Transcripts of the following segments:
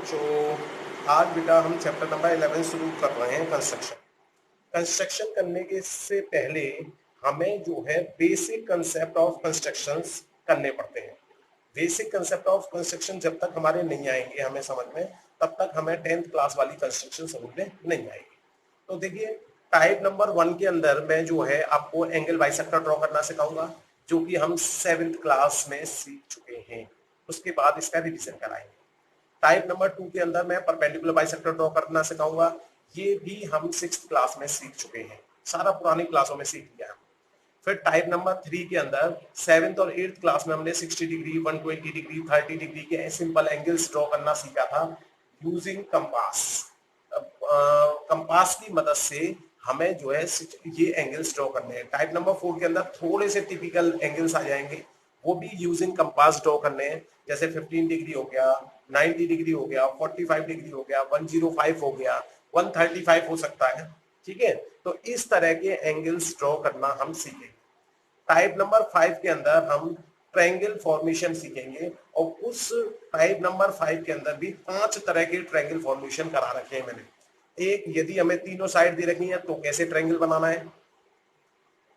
बच्चों, आज बेटा हम चैप्टर नंबर 11 शुरू कर रहे हैं कंस्ट्रक्शन। कंस्ट्रक्शन करने के से पहले हमें जो है बेसिक कंसेप्ट ऑफ कंस्ट्रक्शंस करने पड़ते हैं। बेसिक कंसेप्ट ऑफ कंस्ट्रक्शन जब तक हमारे नहीं आएंगे हमें समझ में, तब तक हमें 10th क्लास वाली कंस्ट्रक्शन समझ में नहीं आएगी। तो देखिए, टाइप नंबर 1 के अंदर मैं जो है आपको एंगल बाइसेक्टर ड्रॉ करना सिखाऊंगा, जो कि हम 7th क्लास में सीख चुके हैं। उसके बाद इसका रिवीजन कराएंगे। टाइप नंबर 2 के अंदर मैं परपेंडिकुलर बाइसेक्टर ड्रॉ करना सिखाऊंगा, ये भी हम 6th क्लास में सीख चुके हैं, सारा पुरानी क्लासों में सीख लिया। फिर टाइप नंबर 3 के अंदर 7th और 8th क्लास में हमने 60 डिग्री, 120 डिग्री, 30 डिग्री के सिंपल एंगल्स ड्रॉ करना सीखा था यूजिंग कंपास। कंपास की मदद से हमें जो है ये एंगल्स ड्रॉ करने हैं। टाइप नंबर 4 के अंदर थोड़े से टिपिकल एंगल्स आ जाएंगे, वो भी यूजिंग कंपास ड्रॉ करने हैं, जैसे 15 डिग्री हो गया, 90 डिग्री हो गया, 45 डिग्री हो गया, 105 हो गया, 135 हो सकता है। ठीक है, तो इस तरह के एंगल्स ड्रॉ करना हम सीखेंगे। टाइप नंबर 5 के अंदर हम ट्रायंगल फॉर्मेशन सीखेंगे, और उस टाइप नंबर 5 के अंदर भी 5 तरह के ट्रायंगल फॉर्मेशन करा रखे हैं मैंने। एक, यदि हमें तीनों साइड दे रखी है तो कैसे ट्रायंगल बनाना है।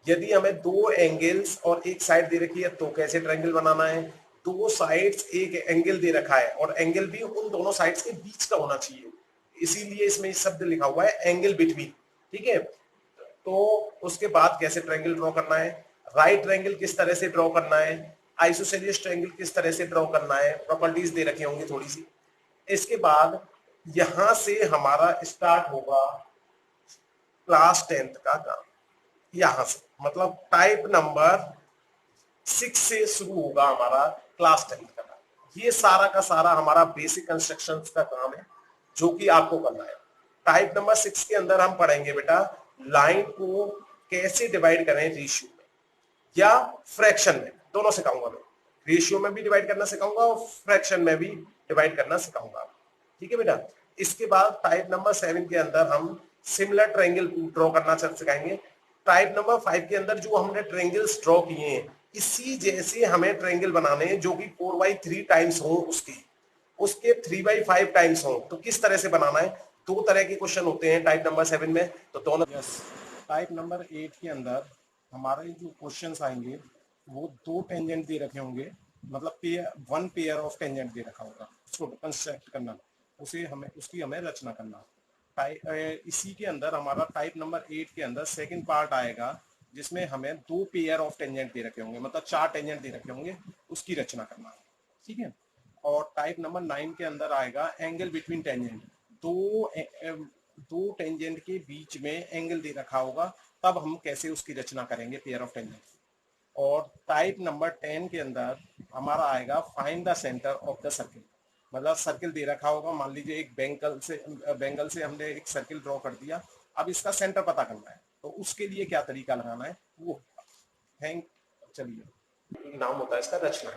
यदि हमें दो एंगल्स और एक साइड दे रखी है तो कैसे ट्रायंगल बनाना है। दो साइड्स एक एंगल दे रखा है और एंगल भी उन दोनों साइड्स के बीच का होना चाहिए, इसीलिए इसमें शब्द लिखा हुआ है एंगल बिटवीन। ठीक है, तो उसके बाद कैसे ट्रायंगल ड्रॉ करना है, राइट ट्रायंगल किस तरह से ड्रॉ करना है, आइसोसेलियस ट्रायंगल किस तरह से ड्रॉ करना है, प्रॉपर्टीज दे रखी होंगी थोड़ी सी। इसके बाद यहां से हमारा स्टार्ट होगा क्लास 10th का काम। यहां से मतलब टाइप नंबर 6 से शुरू होगा हमारा क्लास 10th का काम। ये सारा का सारा हमारा बेसिक कंस्ट्रक्शन का काम है, जो कि आपको करना है। टाइप नंबर 6 के अंदर हम पढ़ेंगे बेटा लाइन को कैसे डिवाइड करें, रेशियो में या फ्रैक्शन में, दोनों सिखाऊंगा मैं। रेशियो में भी डिवाइड करना सिखाऊंगा और फ्रैक्शन में भी डिवाइड करना सिखाऊंगा। ठीक है बेटा, इसके बाद टाइप नंबर 7 के अंदर हम सिमिलर ट्रायंगल ड्रॉ करना सिखाएंगे। टाइप नंबर 5 के अंदर जो हमने ट्रायंगल्स ड्रॉ किए हैं, इसी जैसे हमें ट्रायंगल बनाने हैं, जो कि 4/3 टाइम्स हो, उसके 3/5 टाइम्स हो। तो किस तरह से बनाना है, दो तरह के क्वेश्चन होते हैं टाइप नंबर 7 में, तो दोनों। यस, टाइप नंबर 8 के अंदर हमारे जो क्वेश्चंस आएंगे वो दो टेंजेंट दे रखे होंगे, मतलब वन पेयर ऑफ टेंजेंट दे रखा होगा, उसको कंस्ट्रक्ट करना, उसे हमें उसकी हमें रचना करना। इसी के अंदर हमारा टाइप नंबर 8 के अंदर सेकंड पार्ट आएगा, जिसमें हमें दो पेयर ऑफ टेंजेंट दे रखे होंगे, मतलब 4 टेंजेंट दे रखे होंगे, उसकी रचना करना। ठीक है, और टाइप नंबर 9 के अंदर आएगा एंगल बिटवीन टेंजेंट। दो टेंजेंट के बीच में एंगल दे रखा होगा, तब हम कैसे उसकी रचना करेंगे पेयर ऑफ टेंजेंट। और टाइप नंबर 10 के अंदर हमारा आएगा find the centre of the circle, मतलब सर्किल दे रखा होगा, मान लीजिए एक बेंगल से हमने एक सर्किल ड्रॉ कर दिया, अब इसका सेंटर पता करना है, तो उसके लिए क्या तरीका लगाना है वो थैंक चलिए नाम होता है इसका रचना।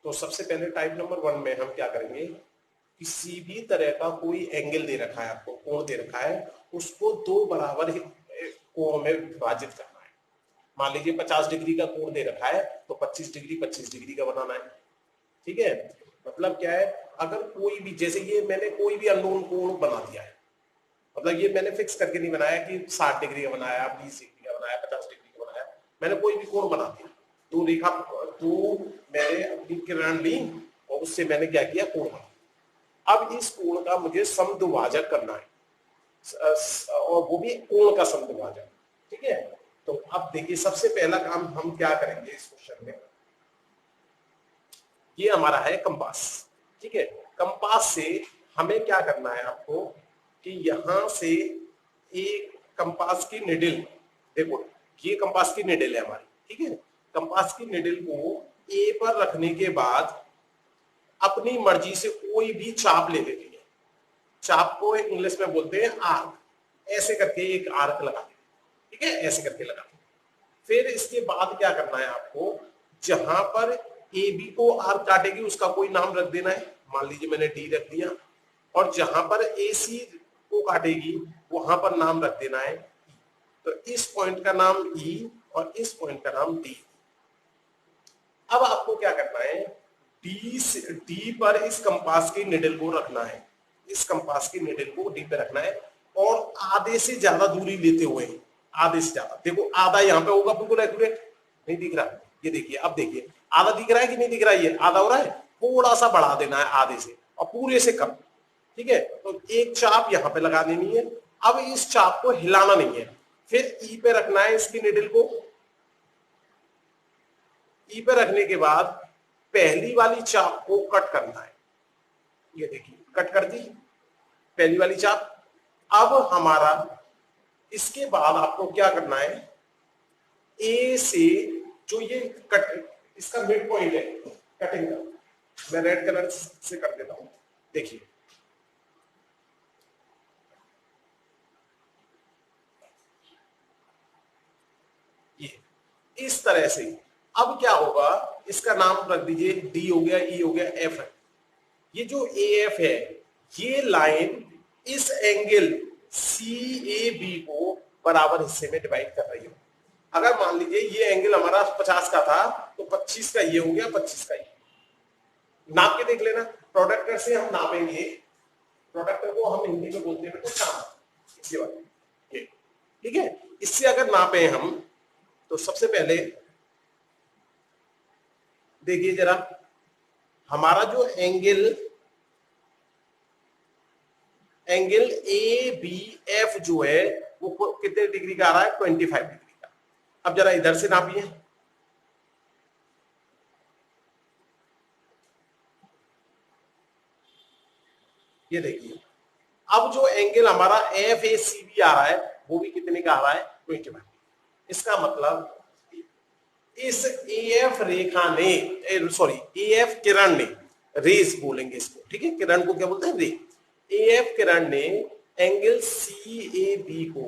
तो सबसे पहले टाइप नंबर 1 में हम क्या करेंगे, किसी भी तरह का कोई एंगल दे रखा है, आपको कोण दे रखा है, उसको दो बराबर कोण में विभाजित करना है। मान लीजिए 50 डिग्री का कोण दे रखा है, तो 25 डिग्री का बनाना है। ठीक है, मतलब क्या है, अगर कोई भी, जैसे ये मैंने कोई भी अननोन कोण बना दिया है, मतलब ये मैंने फिक्स करके नहीं बनाया कि 60 डिग्री का बनाया, 20 डिग्री का बनाया, 50 डिग्री का बनाया, मैंने कोई भी कोण बना दिया, तो रेखा, तो मैंने अपनी किरण ली और उससे मैंने क्या किया, कोण बना। अब इस कोण का मुझे समद्विभाजक करना है, और वो भी कोण का समद्विभाजक। ठीक है, तो अब देखिए सबसे पहला काम हम क्या करेंगे इस क्वेश्चन में, ये हमारा है कंपास। ठीक है, कंपास से हमें क्या करना है आपको, कि यहां से एक कंपास की निडल, देखो ये कंपास की निडल है हमारी। ठीक है, कंपास की निडल को ए पर रखने के बाद अपनी मर्जी से कोई भी चाप ले लेनी है। चाप को इंग्लिश में बोलते हैं आर्क, ऐसे करके एक आर्क लगा दें। ठीक है, ऐसे करके लगा दें। फिर इसके बाद क्या करना है आपको, जहां पर ए बी को आर्क काटेगी उसका कोई नाम रख देना है, मान लीजिए मैंने डी रख दिया, और जहां पर ए सी को काटेगी वहां पर नाम रख देना है ई। तो इस पॉइंट का नाम ई और इस पॉइंट का नाम डी। अब आपको क्या करना है, डी पर इस कंपास की निडल को रखना है, इस कंपास की निडल को डी पे रखना है और आधे से ज्यादा दूरी लेते हुए, आधे से ज्यादा, देखो आधा यहाँ पे होगा बिल्कुल एक्यूरेट, नहीं दिख रहा, ये देखिए, अब देखिए आधा दिख रहा है कि नहीं दिख रहा है, ये आधा हो रहा है, थोड़ा सा बढ़ा देना है आधे से और पूरे से कम, ठीक है। तो एक चाप यहाँ पे लगा देनी है। अब इस चाप को हिलाना नहीं है, फिर ई पे रखना है इसकी निडल को, ई पे रखने के बाद पहली वाली चाप को कट करना है, ये देखिए कट कर दी पहली वाली चाप। अब हमारा इसके बाद आपको क्या करना है, ए से जो ये कट इसका मिड पॉइंट है कटिंग का, मैं रेड कलर से कर देता हूं, देखिए ये इस तरह से। अब क्या होगा, इसका नाम रख दीजिए, डी हो गया, ई हो गया, एफ है। ये जो ए एफ है, ये लाइन इस एंगल सी ए बी को बराबर हिस्से में डिवाइड कर रही है। अगर मान लीजिए ये एंगल हमारा 50 का था, तो 25 का ये हो गया, 25 का ये। नाप के देख लेना, प्रोडक्टर से हम नापेंगे, प्रोडक्टर को हम हिंदी में बोलते हैं तो चाप, ये वाला, ये ठीक है। इससे अगर नापे हम, तो सबसे पहले देखिए जरा, हमारा जो एंगल ए बी एफ जो है वो कितने डिग्री का आ रहा है, 25 डिग्री का। अब जरा इधर से नापिए, ये देखिए, अब जो एंगल हमारा एफ ए सी बी आ रहा है वो भी कितने का आ रहा है, 25। इसका मतलब इस एफ रेखा ने, सॉरी एफ किरण ने, रेस बोलेंगे इसको, ठीक है, किरण को क्या बोलते हैं, रे। एफ किरण ने एंगल सी ए बी को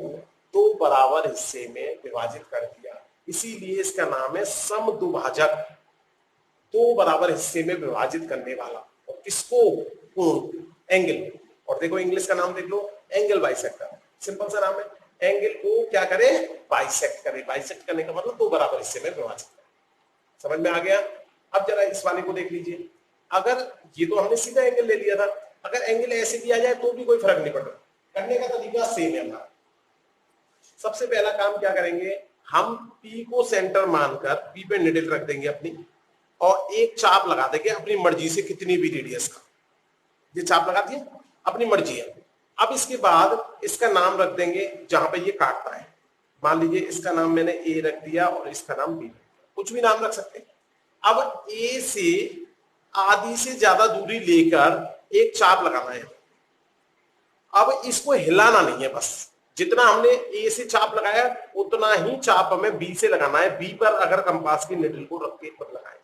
दो बराबर हिस्से में विभाजित कर दिया, इसीलिए इसका नाम है समद्विभाजक, दो बराबर हिस्से में विभाजित करने वाला। और किसको, कोण, एंगल। और देखो इंग्लिश का नाम देख लो, एंगल बाइसेक्टर, सिंपल सा नाम है। एंगल को क्या करे, बाइसेक्ट करे, बाइसेक्ट करने का मतलब दो बराबर हिस्से में विभाजित करे। समझ में आ गया। अब जरा इस वाले को देख लीजिए, अगर ये तो हमने सीधा एंगल ले लिया था, अगर एंगल ऐसे भी आ जाए तो भी कोई फर्क नहीं पड़ रहा, करने का तरीका सेम है हमारा। सबसे पहला काम क्या करेंगे, हम P को सेंटर मानकर P पे निडल रख देंगे अपनी, और एक चाप लगा देंगे अपनी मर्जी से, कितनी भी रेडियस का, ये चाप लगा दिए, अपनी मर्जी है। अब इसके बाद इसका नाम रख देंगे जहां पे ये काटता है, मान लीजिए इसका नाम मैंने ए रख दिया और इसका नाम बी, कुछ भी नाम रख सकते हैं। अब ए से आधी से ज्यादा दूरी लेकर एक चाप लगाना है। अब इसको हिलाना नहीं है, बस जितना हमने ए से चाप लगाया उतना ही चाप हमें बी से लगाना है। बी पर अगर कंपास की निडल को रख के पर लगाए,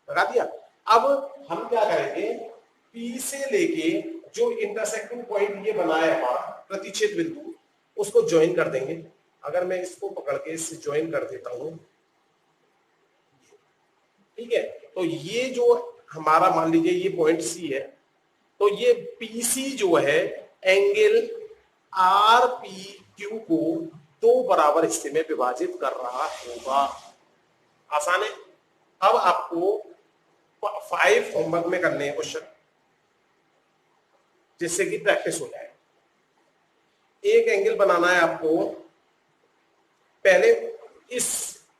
लगा दिया। अब हम क्या करेंगे, पी से लेके जो इंटरसेक्टिंग पॉइंट ये बना है हमारा प्रतिच्छेद बिंदु, उसको ज्वाइन कर देंगे। अगर मैं इसको पकड़ के इससे ज्वाइन कर देता हूं, ठीक है, तो ये जो हमारा मान लीजिए ये पॉइंट सी है, तो ये पीसी जो है एंगल आर पी क्यू को दो बराबर हिस्से में विभाजित कर रहा होगा। आसान है। अब आपको 5 होमवर्क में करने हैं क्वेश्चन, जिससे कि प्रैक्टिस हो जाए। एक एंगल बनाना है आपको, पहले इस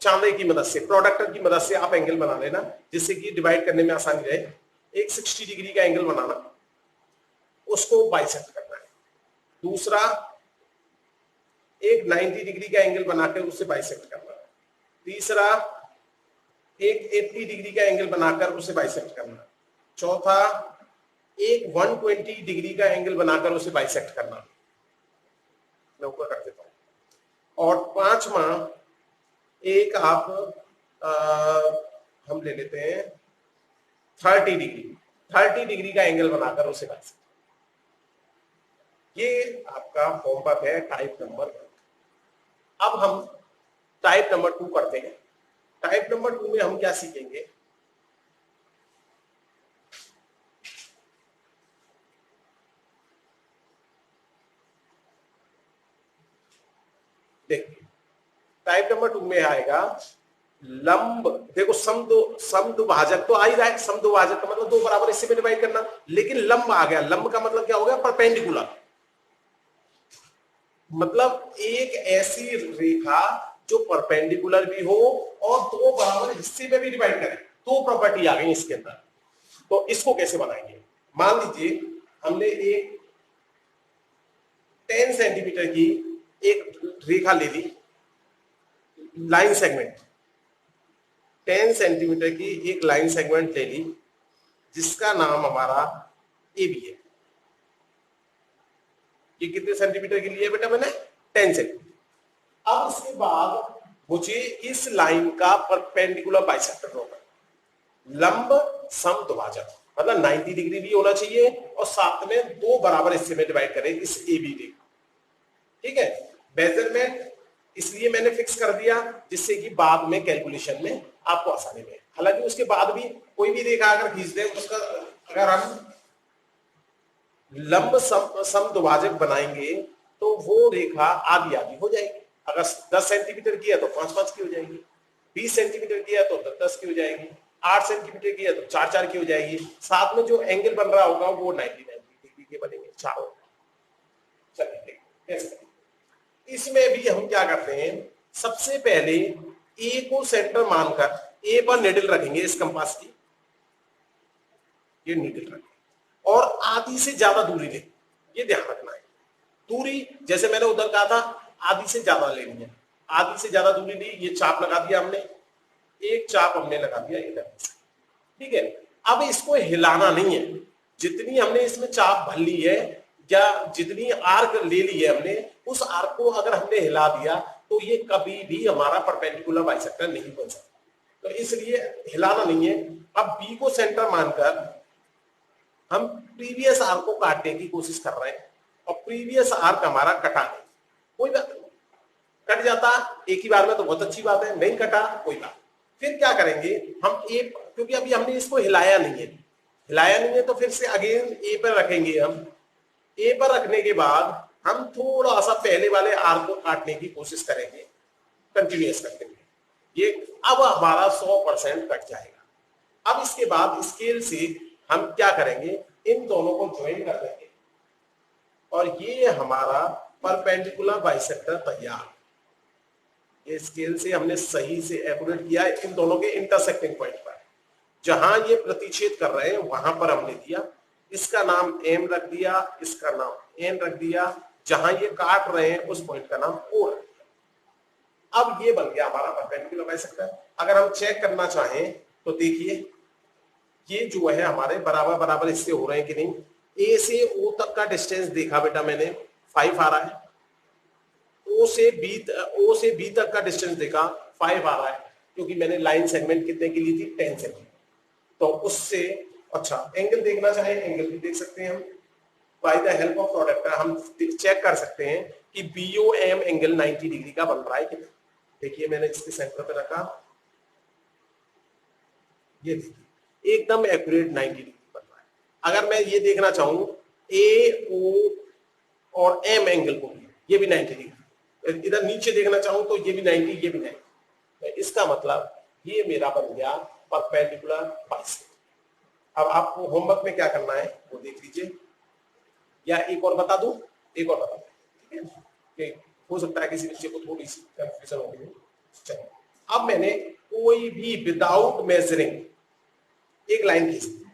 चांदे की मदद से, प्रोडक्टर की मदद से आप एंगल बना लेना, जिससे कि डिवाइड करने में आसानी रहे। एक 60 डिग्री का एंगल बनाना, उसको बाइसेक्ट करना है। दूसरा एक 90 डिग्री का एंगल बनाकर उसे बाइसेक्ट करना है। तीसरा एक 80 डिग्री का एंगल बनाकर उसे बाइसेक्ट करना। चौथा एक 120 डिग्री का एंगल बनाकर उसे बाइसेक्ट करना, मैं ऊपर कर देता हूं। और पांचवा एक आप हम ले लेते हैं 30 डिग्री का एंगल बनाकर उसे बाइसेक्ट। ये आपका होमवर्क है टाइप नंबर 1। अब हम टाइप नंबर 2 करते हैं। टाइप नंबर 2 में हम क्या सीखेंगे, देखिए टाइप नंबर 2 में आएगा लंब देखो समद्विभाजक तो आ ही रहा है, समद्विभाजक का मतलब दो बराबर हिस्से में डिवाइड करना, लेकिन लंब आ गया, लंब का मतलब क्या हो गया, परपेंडिकुलर, मतलब एक ऐसी रेखा जो परपेंडिकुलर भी हो और दो बराबर हिस्से में भी डिवाइड करे, दो प्रॉपर्टी आ गई इसके अंदर। तो इसको कैसे बनाएंगे, मान लीजिए हमने एक 10 सेंटीमीटर की एक रेखा ले ली, लाइन सेगमेंट, 10 सेंटीमीटर की एक लाइन सेगमेंट ले ली जिसका नाम हमारा ए बी है। ये कितने सेंटीमीटर के लिए बेटा मैंने 10 सेंटीमीटर। अब इसके बाद मुझे इस लाइन का परपेंडिकुलर बाइसेक्टर ड्रॉ करना, लंब समद्विभाजक मतलब 90 डिग्री भी होना चाहिए और साथ में दो बराबर हिस्से में डिवाइड करें इस ए बी रेखा। ठीक है, मेजरमेंट इसलिए मैंने फिक्स कर दिया जिससे कि बाद में कैलकुलेशन में आपको आसानी में, हालांकि उसके बाद भी कोई भी रेखा अगर खींच दें उसका अगर हम लंब समद्विभाजक बनाएंगे तो वो रेखा आधी आधी हो जाएगी। अगर 10 सेंटीमीटर की है तो 5-5 की हो जाएगी, 20 सेंटीमीटर की है तो 10-10 की हो जाएगी, 8 सेंटीमीटर की है तो 4-4 की हो जाएगी। साथ में जो एंगल बन रहा होगा वो 90 डिग्री के बनेंगे चारों। चलिए इसमें भी हम क्या करते हैं, सबसे पहले ए को सेंटर मानकर ए पर निडल रखेंगे इस कंपास की, ये निडल रखेंगे और आधी से ज्यादा दूरी ले, ये ध्यान रखना है। दूरी जैसे मैंने उधर कहा था आधी से ज्यादा लेनी है, आधी से ज्यादा दूरी ली, ये चाप लगा दिया हमने, एक चाप हमने लगा दिया इधर से। ठीक है, अब इसको हिलाना नहीं है, जितनी हमने इसमें चाप भर ली है या जितनी आर्क ले ली है हमने, उस आर्क को अगर हमने हिला दिया तो ये कभी भी हमारा परपेंडिकुलर बाइसेक्टर नहीं बन सकता, तो इसलिए हिलाना नहीं है। अब बी को सेंटर मानकर हम प्रीवियस आर्क को काटने की कोशिश कर रहे हैं और प्रीवियस आर्क हमारा कटा नहीं, कोई बात नहीं, कट जाता एक ही बार में तो बहुत अच्छी बात है, नहीं कटा कोई बात। फिर क्या करेंगे हम ए, क्योंकि अभी हमने इसको हिलाया नहीं है तो फिर से अगेन ए पर रखेंगे हम। ए पर रखने के बाद हम थोड़ा सा पहले वाले आर्क को काटने की कोशिश करेंगे, कंटिन्यूअस कर देंगे, ये अब हमारा 100% कट जाएगा। अब इसके बाद स्केल से हम क्या करेंगे, इन दोनों को ज्वाइन कर देंगे और ये हमारा परपेंडिकुलर बाइसेक्टर तैयार। ये स्केल से हमने सही से एक्यूरेट किया है इन दोनों के इंटरसेक्टिंग पॉइंट पर, जहां ये प्रतिच्छेद कर रहे हैं वहां पर हमने दिया, इसका नाम एम रख दिया, इसका नाम एन रख दिया, जहां ये काट रहे हैं उस पॉइंट का नाम ओ रख दिया। अब ये बन गया हमारा परपेंडिकुलर बाइसेक्टर। अगर हम चेक करना चाहें तो देखिए ये जो है हमारे बराबर बराबर इससे हो रहे हैं कि नहीं। ए से ओ तक का डिस्टेंस देखा बेटा मैंने 5 आ रहा है, ओ से बी तक का डिस्टेंस देखा 5 आ रहा है, क्योंकि मैंने लाइन सेगमेंट कितने की ली थी 10 सेगमेंट, तो उससे अच्छा एंगल देखना चाहे एंगल भी देख सकते हैं हम बाय द हेल्प ऑफ प्रोडक्टर। हम चेक कर सकते हैं कि बीओएम एंगल 90 डिग्री का बन रहा है कि नहीं। देखिए मैंने इसके सेंटर पे रखा, ये देखिए एकदम एक्यूरेट 90 डिग्री बन रहा है। अगर मैं ये देखना चाहूं ए ओ और एम एंगल को भी, ये भी 90 डिग्री, इधर नीचे देखना चाहूं तो ये भी 90, ये भी 90, तो इसका मतलब ये मेरा बन गया परपेंडिकुलर बाइसेक्टर। अब आपको होमवर्क में क्या करना है वो देख लीजिए, या एक और बता दूं, एक और बता दूं, ठीक है, हो सकता है किसी बच्चे को थोड़ी सी कंफ्यूजन हो गई। चलिए अब मैंने कोई भी विदाउट मेजरिंग एक लाइन खींच दी,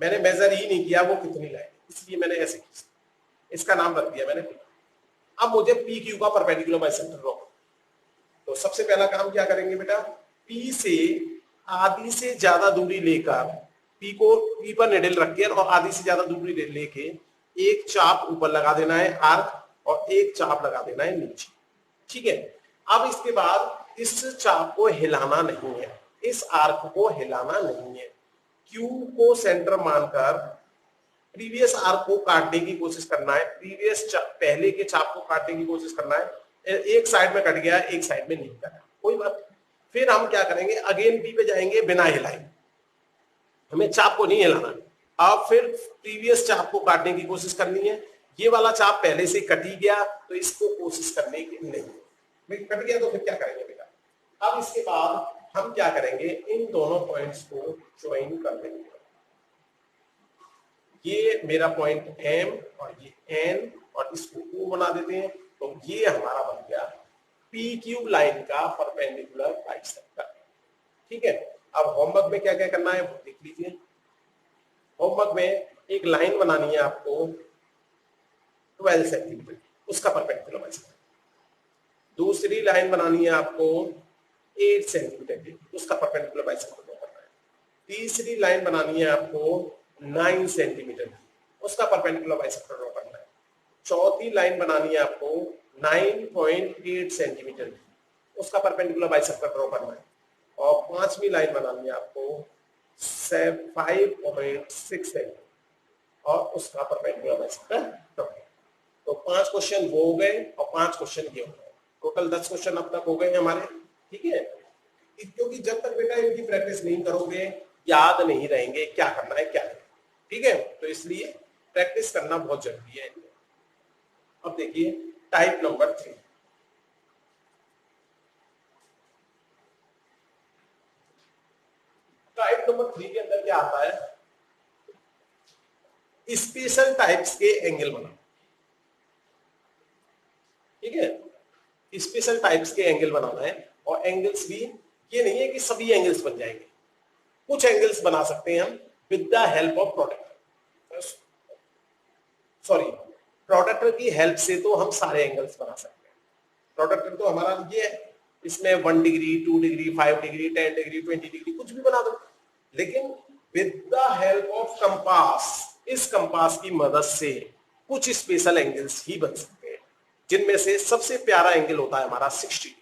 मैंने मेजर ही नहीं किया वो कितनी लाइन, इसलिए मैंने ऐसे खींच, इसका नाम रख दिया मैंने। अब मुझे पी क्यू का परपेंडिकुलर बाइसेक्टर ड्रॉ, तो सबसे पहला काम क्या करेंगे बेटा, पी से आधी से ज्यादा दूरी लेकर पी पर निडल रखकर और आधी से ज्यादा दूरी लेके एक चाप ऊपर लगा देना है आर्क और एक चाप लगा देना है नीचे। ठीक है, अब इसके बाद इस चाप को हिलाना नहीं है, इस आर्क को हिलाना नहीं है, क्यू को सेंटर मानकर प्रीवियस आर्क को काटने की कोशिश करना है, पहले के चाप को काटने की कोशिश करना है। एक साइड में कट गया, एक साइड में नहीं कटा, कोई बात। फिर हम क्या करेंगे, अगेन बी पे जाएंगे बिना हिलाए, हमें चाप को नहीं हिलाना। अब फिर प्रीवियस चाप को काटने की कोशिश करनी है, ये वाला चाप पहले से कट ही गया, तो इसको कोशिश करने की नहीं, भाई कट गया तो फिर क्या करेंगे बेटा। अब इसके बाद हम क्या करेंगे, इन दोनों पॉइंट्स को ज्वाइन कर देंगे। ये मेरा पॉइंट M और ये N और इसको O बना देते हैं, तो ये हमारा बन गया PQ लाइन का परपेंडिकुलर बाइसेक्टर। ठीक है, अब होमवर्क में क्या क्या करना है वो देख लीजिए। होमवर्क में एक लाइन बनानी है आपको 12 सेंटीमीटर, उसका परपेंडिकुलर बाइसेक्टर। दूसरी लाइन बनानी है आपको 8 सेंटीमीटर की, उसका परपेंडिकुलर बाइसेक्टर ड्रॉ करना है। तीसरी लाइन बनानी है आपको 9 सेंटीमीटर की, उसका परपेंडिकुलर बाइसेक्टर ड्रॉ करना है। चौथी लाइन बनानी है आपको 9.8 सेंटीमीटर की, उसका परपेंडिकुलर बाइसेक्टर ड्रॉ करना है। और पांचवी लाइन बनानी है आपको 5.6 सेंटीमीटर और उसका परपेंडिकुलर बाइसेक्टर ड्रॉ करना है। तो 5 क्वेश्चन वो हो गए और 5 क्वेश्चन ये हो गए, टोटल 10 क्वेश्चन अब तक हो गए हमारे। ठीक है, क्योंकि जब तक बेटा इनकी प्रैक्टिस नहीं करोगे याद नहीं रहेंगे क्या करना है क्या नहीं। ठीक है, तो इसलिए प्रैक्टिस करना बहुत जरूरी है। अब देखिए टाइप नंबर 3। टाइप नंबर 3 के अंदर क्या आता है, स्पेशल टाइप्स के एंगल बनाना। ठीक है, स्पेशल टाइप्स के एंगल बनाना है, और एंगल्स भी ये नहीं है कि सभी एंगल्स बन जाएंगे, कुछ एंगल्स बना सकते हैं हम with the help of protractor. Sorry, protractor की हेल्प से तो हम सारे एंगल्स बना सकते हैं। प्रोडक्टर तो हमारा ये है, इसमें 1 degree 2 degree 5 degree 10 degree 20 degree कुछ भी बना दो, लेकिन with the help of compass, इस कंपास की मदद से कुछ स्पेशल एंगल्स ही बन सकते हैं, जिनमें से सबसे प्यारा एंगल होता है हमारा 60।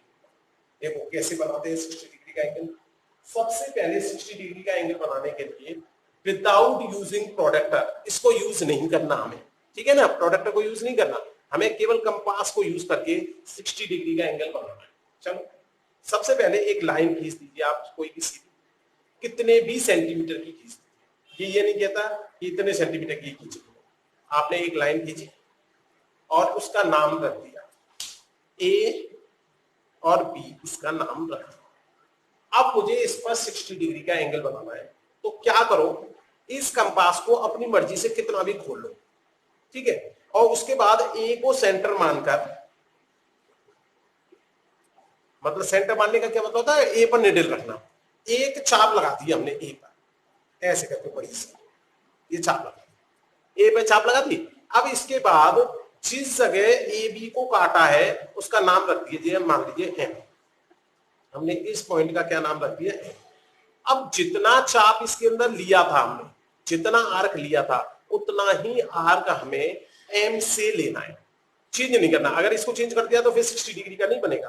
देखो कैसे बनाते हैं 60 डिग्री का एंगल। सबसे पहले 60 डिग्री का एंगल बनाने के लिए विदाउट यूजिंग प्रोडक्टर, इसको यूज नहीं करना हमें, ठीक है ना, प्रोडक्टर को यूज नहीं करना, हमें केवल कंपास को यूज करके 60 डिग्री का एंगल बनाना है। चलो सबसे पहले एक लाइन खींच दीजिए आप, कोई किसी कितने भी सेंटीमीटर की खींच दीजिए, ये नहीं कहता कि इतने सेंटीमीटर की खींची, आपने एक लाइन खींची और उसका नाम रख दिया ए और बी, इसका नाम रख दिया। अब मुझे इस पर 60 डिग्री का एंगल बनाना है, तो क्या करो, इस कंपास को अपनी मर्जी से कितना भी खोल लो, ठीक है, और उसके बाद ए को सेंटर मानकर, मतलब सेंटर मानने का क्या मतलब होता है, ए पर निडल रखना, एक चाप लगा दी हमने ए पर, ऐसे करके बड़ी सी ये चाप लगा दी, ए पे चाप लगा दी। अब इसके बाद जिस जगह ए बी को काटा है उसका नाम रख दीजिए, मान लीजिए एम, हमने इस पॉइंट का क्या नाम रख दिया एम। अब जितना चाप इसके अंदर लिया था हमने, जितना आर्क लिया था उतना ही आर्क हमें एम से लेना है, चेंज नहीं करना। अगर इसको चेंज कर दिया तो फिर 60 डिग्री का नहीं बनेगा।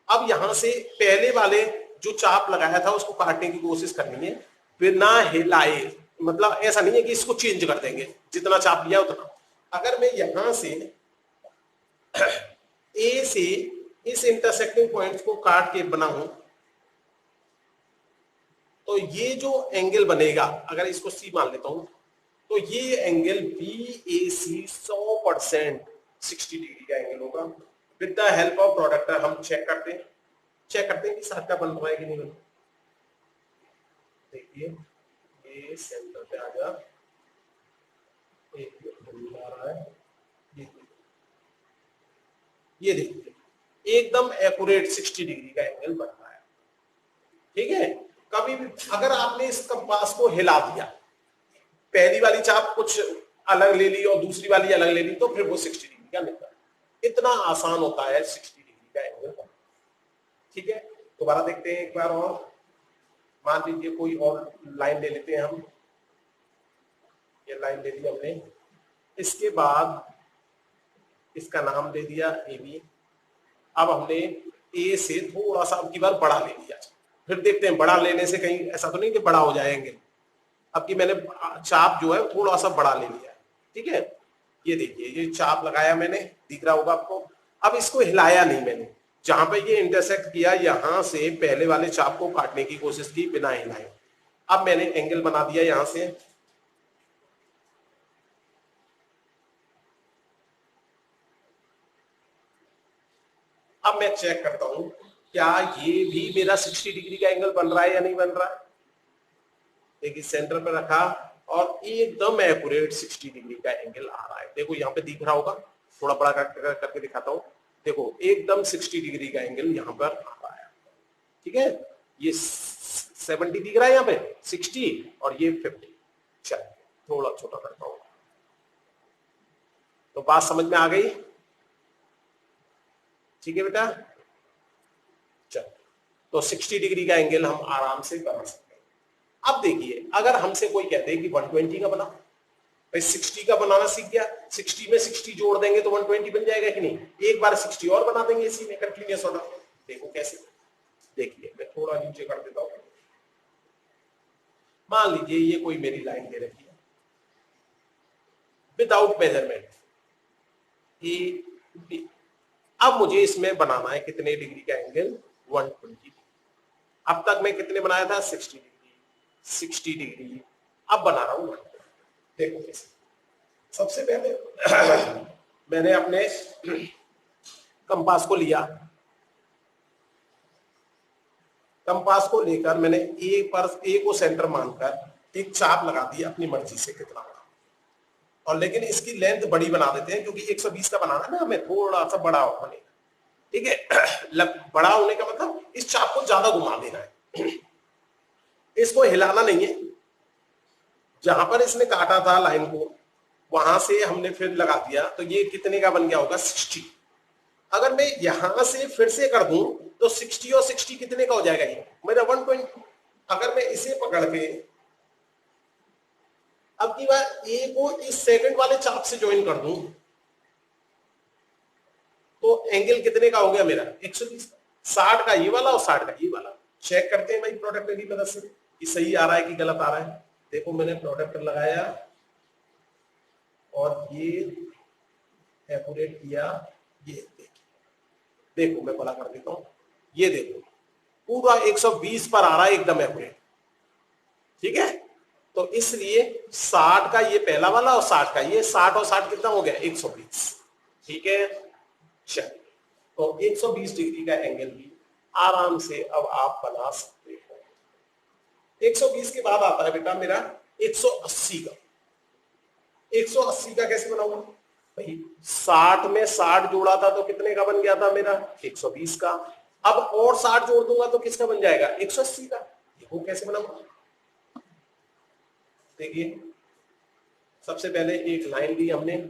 अब यहां से पहले वाले जो चाप लगाया था उसको काटने की कोशिश करनी है बिना हिलाए, मतलब ऐसा नहीं है कि इसको चेंज कर देंगे, जितना चाप लिया उतना। अगर मैं यहां से ए से इस इंटरसेक्टिंग पॉइंट्स को काट के बनाऊं तो ये जो एंगल बनेगा, अगर इसको सी मान लेता हूं, तो ये एंगल BAC 100% 60 डिग्री का एंगल होगा। विद द हेल्प ऑफ प्रोडक्टर हम चेक करते हैं कि साथ का बन रहा है कि नहीं बन रहा। देखिए ये सेंटर पे आ जा, एक आ रहा है, ये देखिए एकदम एक्यूरेट 60 डिग्री का एंगल बन रहा है। ठीक है, कभी भी अगर आपने इस कंपास को हिला दिया, पहली वाली चाप कुछ अलग ले ली और दूसरी वाली अलग ले ली, तो फिर वो 60 डिग्री का निकला। इतना आसान होता है 60 डिग्री का एंगल। ठीक है, दोबारा देखते हैं एक बार और। मान लीजिए कोई और लाइन ले लेते हैं हम, ये लाइन ले ली हमने, इसके बाद इसका नाम दे दिया AB। अब हमने ए से थोड़ा सा अब की बार बड़ा ले लिया, फिर देखते हैं बड़ा लेने से कहीं ऐसा तो नहीं कि बड़ा हो जाएंगे। अब की मैंने चाप जो है थोड़ा सा बड़ा ले लिया, ठीक है, ये देखिए ये चाप लगाया मैंने, दिख रहा होगा आपको। अब इसको हिलाया नहीं मैंने, जहां पे ये इंटरसेक्ट किया यहां से पहले वाले चाप को काटने की कोशिश की बिना हिलाए। अब मैंने एंगल बना दिया यहां से, अब मैं चेक करता हूं क्या ये भी मेरा 60 डिग्री का एंगल बन रहा है या नहीं बन रहा है। देखिए सेंटर पे रखा और एकदम एक्यूरेट 60 डिग्री का एंगल आ रहा है। देखो यहाँ पे दिख रहा होगा, थोड़ा बड़ा करके दिखाता हूँ। देखो एकदम 60 डिग्री का एंगल यहाँ पर आ रहा है। ठीक है, ये 70 दिख रहा है यहाँ पे, 60 और ये 50। चलिए थोड़ा छोटा करता हूँ। तो बात समझ में आ गई? ठीक है बेटा, चलो तो 60 डिग्री का एंगल हम आराम से बना सकते हैं। अब देखिए अगर हमसे कोई कहते हैं कि 120 का बना, भाई 60 का बनाना सीख गया, 60 में 60 जोड़ देंगे तो 120 बन जाएगा कि नहीं। एक बार 60 और बना देंगे इसी में कंटिन्यूअस ऑर्डर। देखो कैसे, देखिए मैं थोड़ा नीचे कर देता हूं। मान लीजिए ये कोई मेरी लाइन दे रखी है विदाउट मेजरमेंट ए बी। अब मुझे इसमें बनाना है कितने डिग्री का एंगल, 120। अब तक मैं कितने बनाया था, 60 डिग्री, 60 डिग्री। अब बना रहा हूं 120। देखो कैसे, सबसे पहले मैंने अपने कंपास को लिया, कंपास को लेकर मैंने ए को सेंटर मानकर एक चाप लगा दी अपनी मर्जी से कितना बड़ा। और लेकिन इसकी लेंथ बड़ी बना देते हैं क्योंकि 120 का बनाना है ना हमें, थोड़ा सा बड़ा होने का। ठीक है, बड़ा होने का मतलब इस चाप को ज्यादा घुमा देना है, इसको हिलाना नहीं है। जहां पर इसने काटा था लाइन को वहां से हमने फिर लगा दिया, तो ये कितने का बन गया होगा, 60। अगर मैं यहां से फिर से कर दूं तो 60 और 60 कितने का हो जाएगा, ये मेरा 120। अगर मैं इसे पकड़ के अब की बार ए को इस सेकंड वाले चाप से ज्वाइन कर दूं तो एंगल कितने का हो गया मेरा, 120। 60 का ये वाला और 60 का ये वाला। चेक करते हैं भाई प्रोडक्ट की मदद से कि सही आ रहा है कि गलत आ रहा है। देखो मैंने प्रोडक्ट लगाया और ये एक्यूरेट किया, ये देखिए, देखो मैं बड़ा कर देता हूं, ये देखो पूरा 120 पर आ रहा है एकदम एक्यूरेट। ठीक है, तो इसलिए 60 का ये पहला वाला और 60 का ये, 60 और 60 कितना हो गया, 120। ठीक है, चलिए तो 120 डिग्री का एंगल भी आराम से अब आप बना सकते हो। 120 के बाद आता है बेटा मेरा 180 का। 180 का कैसे बनाऊंगा भाई, 60 में 60 जोड़ा था तो कितने का बन गया था मेरा, 120 का। अब और 60 जोड़ दूंगा तो किसका बन जाएगा, 180 का। देखो कैसे बनाऊंगा, देखिए सबसे पहले एक लाइन ली हमने,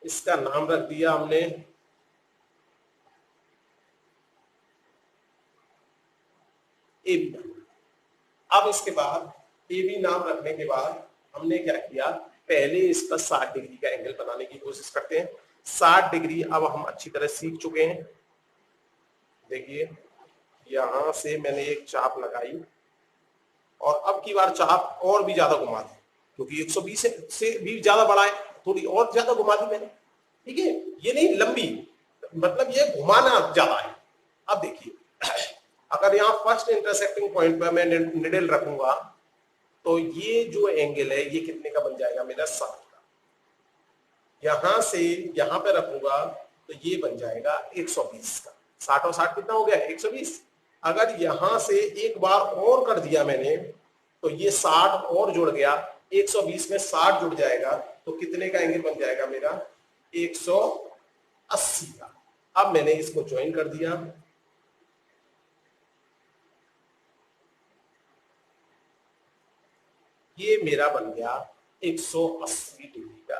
इसका नाम रख दिया हमने ए बी। अब इसके बाद ए बी नाम रखने के बाद हमने क्या किया, पहले इसका 60 डिग्री का एंगल बनाने की कोशिश करते हैं। 60 डिग्री अब हम अच्छी तरह सीख चुके हैं। देखिए यहां से मैंने एक चाप लगाई और अब की बार चाप और भी ज्यादा घुमा दी क्योंकि 120 से भी ज्यादा बड़ा है, थोड़ी और ज्यादा घुमा दी मैंने। ठीक है, ये नहीं लंबी, मतलब ये घुमाना ज्यादा है। अब देखिए अगर यहाँ फर्स्ट इंटरसेक्टिंग पॉइंट पर मैं निडल रखूंगा तो ये जो एंगल है ये कितने का बन जाएगा मेरा, 60 का। यहां से यहां पे रखूंगा तो ये बन जाएगा 120 का। 60 और 60 कितना हो गया, 120। अगर यहां से एक बार और कर दिया मैंने तो ये 60 और जुड़ गया, 120 में 60 जुड़ जाएगा तो कितने का एंगल बन जाएगा मेरा, 180 का। अब मैंने इसको ज्वाइन कर दिया, ये मेरा बन गया 180 डिग्री का।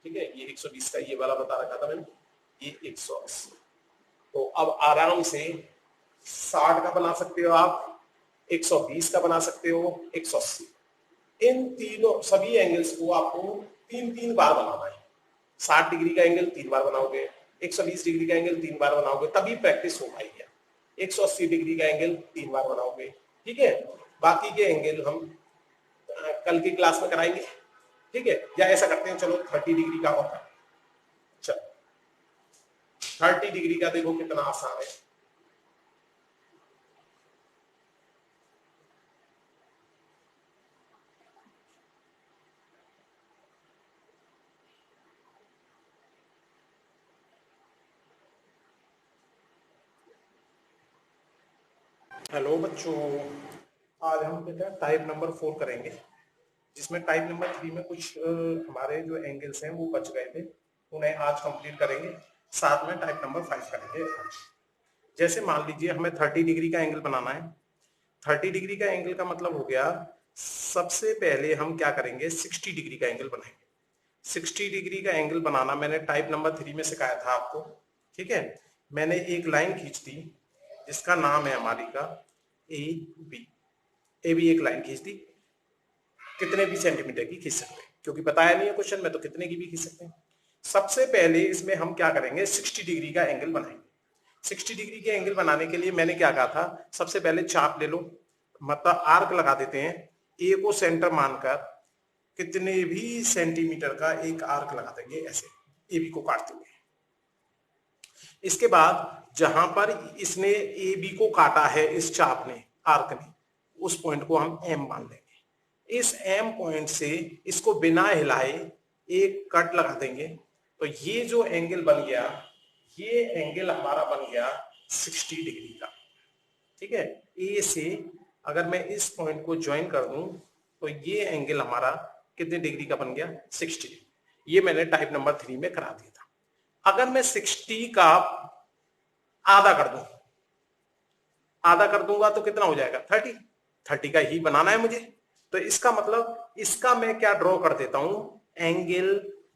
ठीक है, ये 120 का ये वाला बता रखा था मैंने, ये 180। तो अब आराम से 60 का बना सकते हो आप, 120 का बना सकते हो, 180। इन तीनों सभी एंगल्स को आपको तीन तीन बार बनाना है। 60 डिग्री का एंगल 3 बार बनाओगे, 120 डिग्री का एंगल 3 बार बनाओगे, तभी प्रैक्टिस हो पाएगी। 180 डिग्री का एंगल 3 बार बनाओगे। ठीक है, बाकी के एंगल हम कल की क्लास में कराएंगे। ठीक है, या ऐसा करते हैं चलो 30 डिग्री का होता है। चलो 30 डिग्री का देखो कितना आसान है। हेलो बच्चों, आज हम बेटा टाइप नंबर 4 करेंगे, जिसमें टाइप नंबर 3 में कुछ हमारे जो एंगल्स हैं वो बच गए थे, उन्हें आज कंप्लीट करेंगे। साथ में टाइप नंबर 5 करेंगे आज। जैसे मान लीजिए हमें 30 डिग्री का एंगल बनाना है। 30 डिग्री का एंगल का मतलब हो गया, सबसे पहले हम क्या करेंगे, 60 डिग्री का एंगल बनाएंगे। 60 डिग्री का एंगल बनाना मैंने टाइप नंबर 3 में सिखाया था आपको। ठीक है, मैंने एक लाइन खींच दी जिसका नाम है हमारी का ए बी। ए बी एक लाइन खींच दी, कितने भी सेंटीमीटर की खींच सकते हैं, क्योंकि बताया नहीं है क्वेश्चन में, तो कितने की भी खींच सकते हैं। सबसे पहले इसमें हम क्या करेंगे, 60 डिग्री का एंगल बनाएंगे। 60 डिग्री के एंगल बनाने के लिए मैंने क्या कहा था, सबसे पहले चाप ले लो, मतलब आर्क लगा देते हैं। ए को सेंटर मानकर कितने भी सेंटीमीटर का एक आर्क लगा देंगे ऐसे, ए बी को काटते हुए। इसके बाद जहां पर इसने ए बी को काटा है, इस चाप ने, आर्क ने, उस पॉइंट को हम एम मान लेंगे। इस एम पॉइंट से इसको बिना हिलाए एक कट लगा देंगे, तो ये जो एंगल बन गया, ये एंगल हमारा बन गया 60 डिग्री का। ठीक है, ए से अगर मैं इस पॉइंट को ज्वाइन कर दूं तो ये एंगल हमारा कितने डिग्री का बन गया, 60 डिग्री। ये मैंने टाइप नंबर 3 में करा दिया था। अगर मैं 60 का आधा कर दूं, आधा कर दूंगा तो कितना हो जाएगा, 30। 30 का ही बनाना है मुझे, तो इसका मतलब इसका मैं क्या ड्रॉ कर देता हूं, एंगल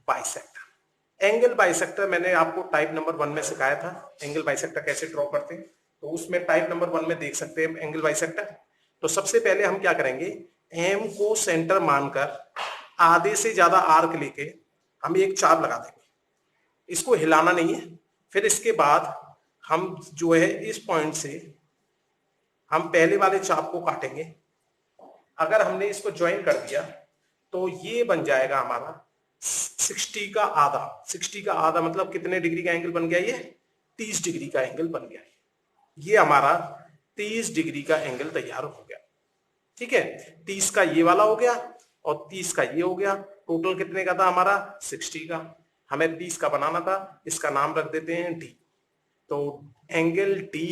बाइसेक्टर। एंगल बाइसेक्टर मैंने आपको टाइप नंबर 1 में सिखाया था, एंगल बाइसेक्टर कैसे ड्रॉ करते हैं, तो उसमें टाइप नंबर 1 में देख सकते हैं एंगल बाइसेक्टर। तो सबसे पहले हम क्या करेंगे, एम को सेंटर मानकर आधे से ज्यादा आर्क लेके हम एक चाप लगा देंगे, इसको हिलाना नहीं है। फिर इसके बाद हम जो है इस पॉइंट से हम पहले वाले चाप को काटेंगे। अगर हमने इसको ज्वाइन कर दिया तो ये बन जाएगा हमारा 60 का आधा। 60 का आधा मतलब कितने डिग्री का एंगल बन गया, ये 30 डिग्री का एंगल बन गया। ये हमारा 30 डिग्री का एंगल तैयार हो गया। ठीक है, 30 का ये वाला हो गया और 30 का ये हो गया। टोटल कितने का था हमारा, 60 का। हमें 30 का बनाना था, इसका नाम रख देते हैं डी। तो एंगल डी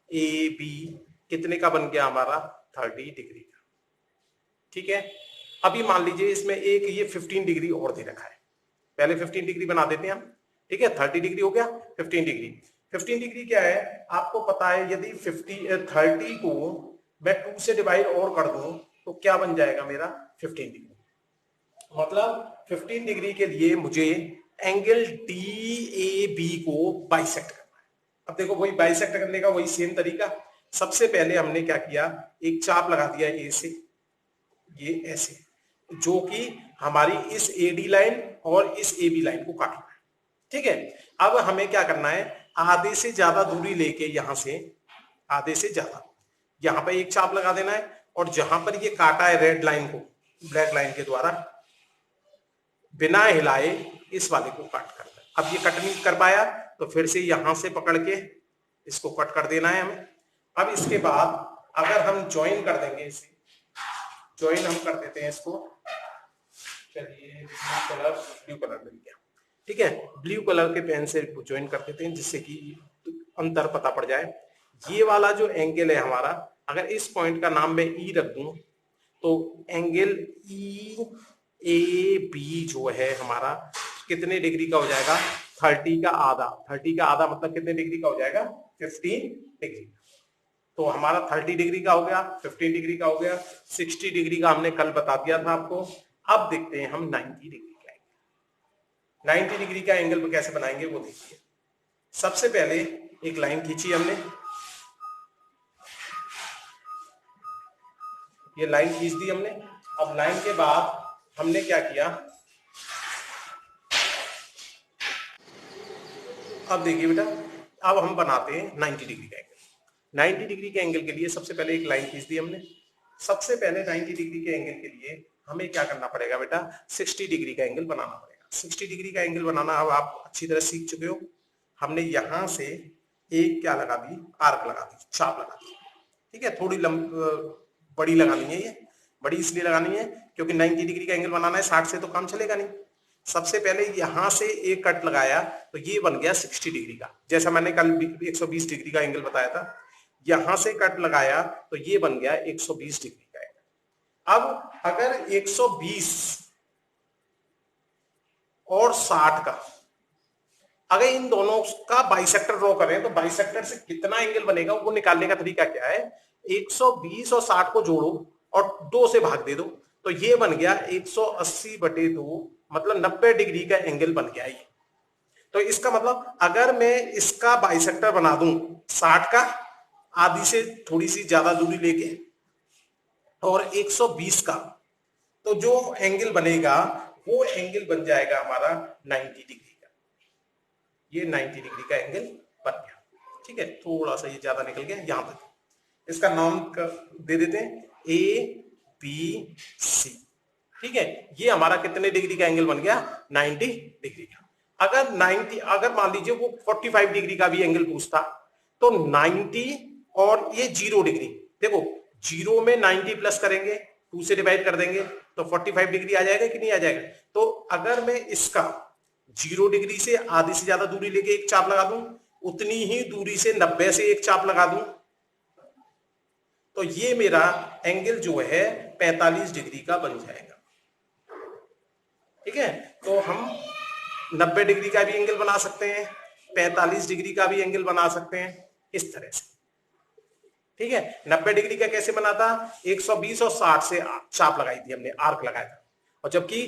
ए बी कितने का बन गया हमारा, 30 डिग्री का। ठीक है, अभी मान लीजिए इसमें एक ये 15 डिग्री और दे रखा है, पहले 15 डिग्री बना देते हैं हम। ठीक है, 30 डिग्री हो गया, 15 डिग्री। 15 डिग्री क्या है आपको पता है, यदि 30 को मैं 2 से डिवाइड और कर दूं तो क्या बन जाएगा मेरा, 15 डिग्री। मतलब 15 डिग्री के लिए मुझे एंगल डी ए बी को बाइसेक्ट करना है। अब देखो वही बाइसेक्ट करने का वही सेम तरीका। सबसे पहले हमने क्या किया, एक चाप लगा दिया ए से, ये ऐसे, जो कि हमारी इस एडी लाइन और इस ए बी लाइन को काटना है। ठीक है, अब हमें क्या करना है, आधे से ज्यादा दूरी लेके यहां से, आधे से ज्यादा यहां पर एक चाप लगा देना है, और जहां पर ये काटा है रेड लाइन को ब्लैक लाइन के द्वारा, बिना हिलाए इस वाले को कट करना है। अब ये कट नहीं कर पाया तो फिर से यहां से पकड़ के इसको कट कर देना है हमें। अब इसके बाद अगर हम ज्वाइन कर देंगे इसे, ज्वाइन हम कर देते हैं इसको, चलिए ब्लू कलर मिल गया। ठीक है, ब्लू कलर के पेन से ज्वाइन कर देते हैं जिससे कि अंतर पता पड़ जाए। ये वाला जो एंगल है हमारा, अगर इस पॉइंट का नाम मैं ई रख दूं तो एंगल ई ए बी जो है हमारा कितने डिग्री का हो जाएगा, 30 का आधा। 30 का आधा मतलब कितने डिग्री का हो जाएगा, 15 डिग्री। तो हमारा 30 डिग्री का हो गया, 15 डिग्री का हो गया, 60 डिग्री का हमने कल बता दिया था आपको। अब देखते हैं हम 90 डिग्री का एंगल। 90 डिग्री का एंगल कैसे बनाएंगे वो देखिए। सबसे पहले एक लाइन खींची हमने, ये लाइन खींच दी हमने। अब लाइन के बाद हमने क्या किया, अब देखिए बेटा, अब हम बनाते हैं 90 डिग्री का एंगल। 90 डिग्री के एंगल के लिए सबसे पहले एक लाइन खींच दी हमने। सबसे पहले 90 डिग्री के एंगल के लिए हमें क्या करना पड़ेगा बेटा, 60 डिग्री का एंगल बनाना पड़ेगा। 60 डिग्री का एंगल बनाना अब आप अच्छी तरह सीख चुके हो। हमने यहां से एक क्या लगा दी, आर्क लगा दी, चाप लगा दी। ठीक है, थोड़ी बड़ी लगानी है, ये बड़ी इसलिए लगानी है क्योंकि 90 डिग्री का एंगल बनाना है, 60 से तो काम चलेगा नहीं। सबसे पहले यहां से एक कट लगाया तो ये बन गया 60 डिग्री का, जैसा मैंने कल 120 डिग्री का एंगल बताया था। यहां से कट लगाया तो ये बन गया 120 डिग्री का एंगल। अब अगर 120 और 60 का, अगर इन दोनों का बाइसेक्टर ड्रॉ करें तो बाइसेक्टर से कितना एंगल बनेगा वो निकालने का तरीका क्या है, 120 और 60 को जोड़ो और 2 से भाग दे दो, तो ये बन गया 180/2, मतलब 90 डिग्री का एंगल बन गया ये। तो इसका मतलब अगर मैं इसका बाइसेक्टर बना दूं 60 का, आधी से थोड़ी सी ज्यादा दूरी लेके, और 120 का, तो जो एंगल बनेगा वो एंगल बन जाएगा हमारा 90 डिग्री का। ये 90 डिग्री का एंगल बन गया। ठीक है, थोड़ा सा ये ज्यादा निकल गया यहां तक। इसका नाम दे देते हैं ABC। ठीक है, ये हमारा कितने डिग्री का एंगल बन गया, 90 डिग्री का। अगर मान लीजिए वो 45 डिग्री का भी एंगल पूछता, तो 90 और ये 0 डिग्री, देखो 0 में 90 प्लस करेंगे, 2 से डिवाइड कर देंगे तो 45 डिग्री आ जाएगा कि नहीं आ जाएगा। तो अगर मैं इसका 0 डिग्री से आधी से ज्यादा दूरी लेके एक चाप लगा दूं, उतनी ही दूरी से 90 से एक चाप लगा दूं, तो ये मेरा एंगल जो है 45 डिग्री का बन जाएगा। ठीक है, तो हम 90 डिग्री का भी एंगल बना सकते हैं, 45 डिग्री का भी एंगल बना सकते हैं, इस तरह से। ठीक है, 90 डिग्री का कैसे बना था, 120 और 60 से चाप लगाई थी हमने, आर्क लगाया था, और जबकि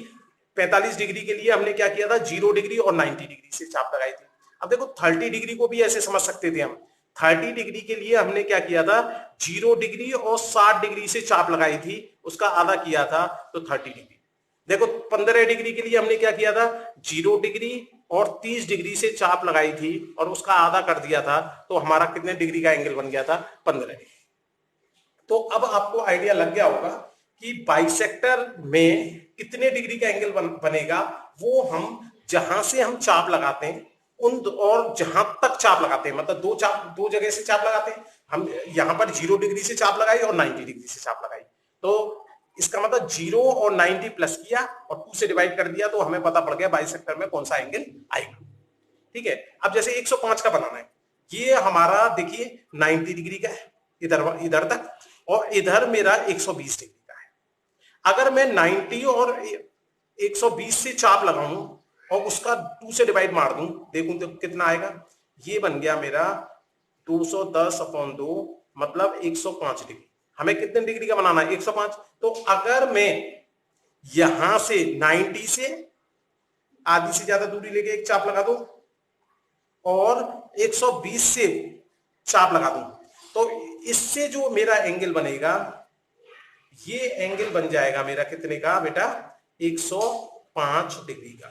45 डिग्री के लिए हमने क्या किया था, 0 डिग्री और 90 डिग्री से चाप लगाई थी। अब देखो 30 डिग्री को भी ऐसे समझ सकते थे हम। 30 डिग्री के लिए हमने क्या किया था, 0 डिग्री और 60 डिग्री से चाप लगाई थी, उसका आधा किया था तो 30 डिग्री। देखो 15 डिग्री के लिए हमने क्या किया था, 0 डिग्री और 30 डिग्री से चाप लगाई थी और उसका आधा कर दिया था, तो हमारा कितने डिग्री का एंगल बन गया था, 15 डिग्री। तो अब आपको आइडिया लग गया होगा कि बाइसेक्टर में कितने डिग्री का एंगल बनेगा। वो हम जहां से हम चाप लगाते हैं और जहां तक चाप लगाते हैं, मतलब दो जगह से चाप लगाते हैं हम। यहां पर 0 डिग्री से चाप लगाई और 90 डिग्री से चाप लगाई, तो इसका मतलब 0 और 90 प्लस किया और 2 से डिवाइड कर दिया, तो हमें पता पड़ गया बाइसेक्टर में कौन सा एंगल आएगा। ठीक है, अब जैसे 105 का बनाना है, ये हमारा देखिए 90 डिग्री का है इधर तक, और इधर मेरा 120 डिग्री का है। अगर मैं 90 और 120 से चाप लगाऊं और उसका 2 से डिवाइड मार दूं, देखूं तो कितना आएगा, ये बन गया मेरा 210/2, मतलब 105 डिग्री। हमें कितने डिग्री का बनाना है, 105। तो अगर मैं यहां से 90 से आधी से ज्यादा दूरी लेके एक चाप लगा दूं और 120 से चाप लगा दूं, तो इससे जो मेरा एंगल बनेगा, ये एंगल बन जाएगा मेरा कितने का बेटा, 105 डिग्री का।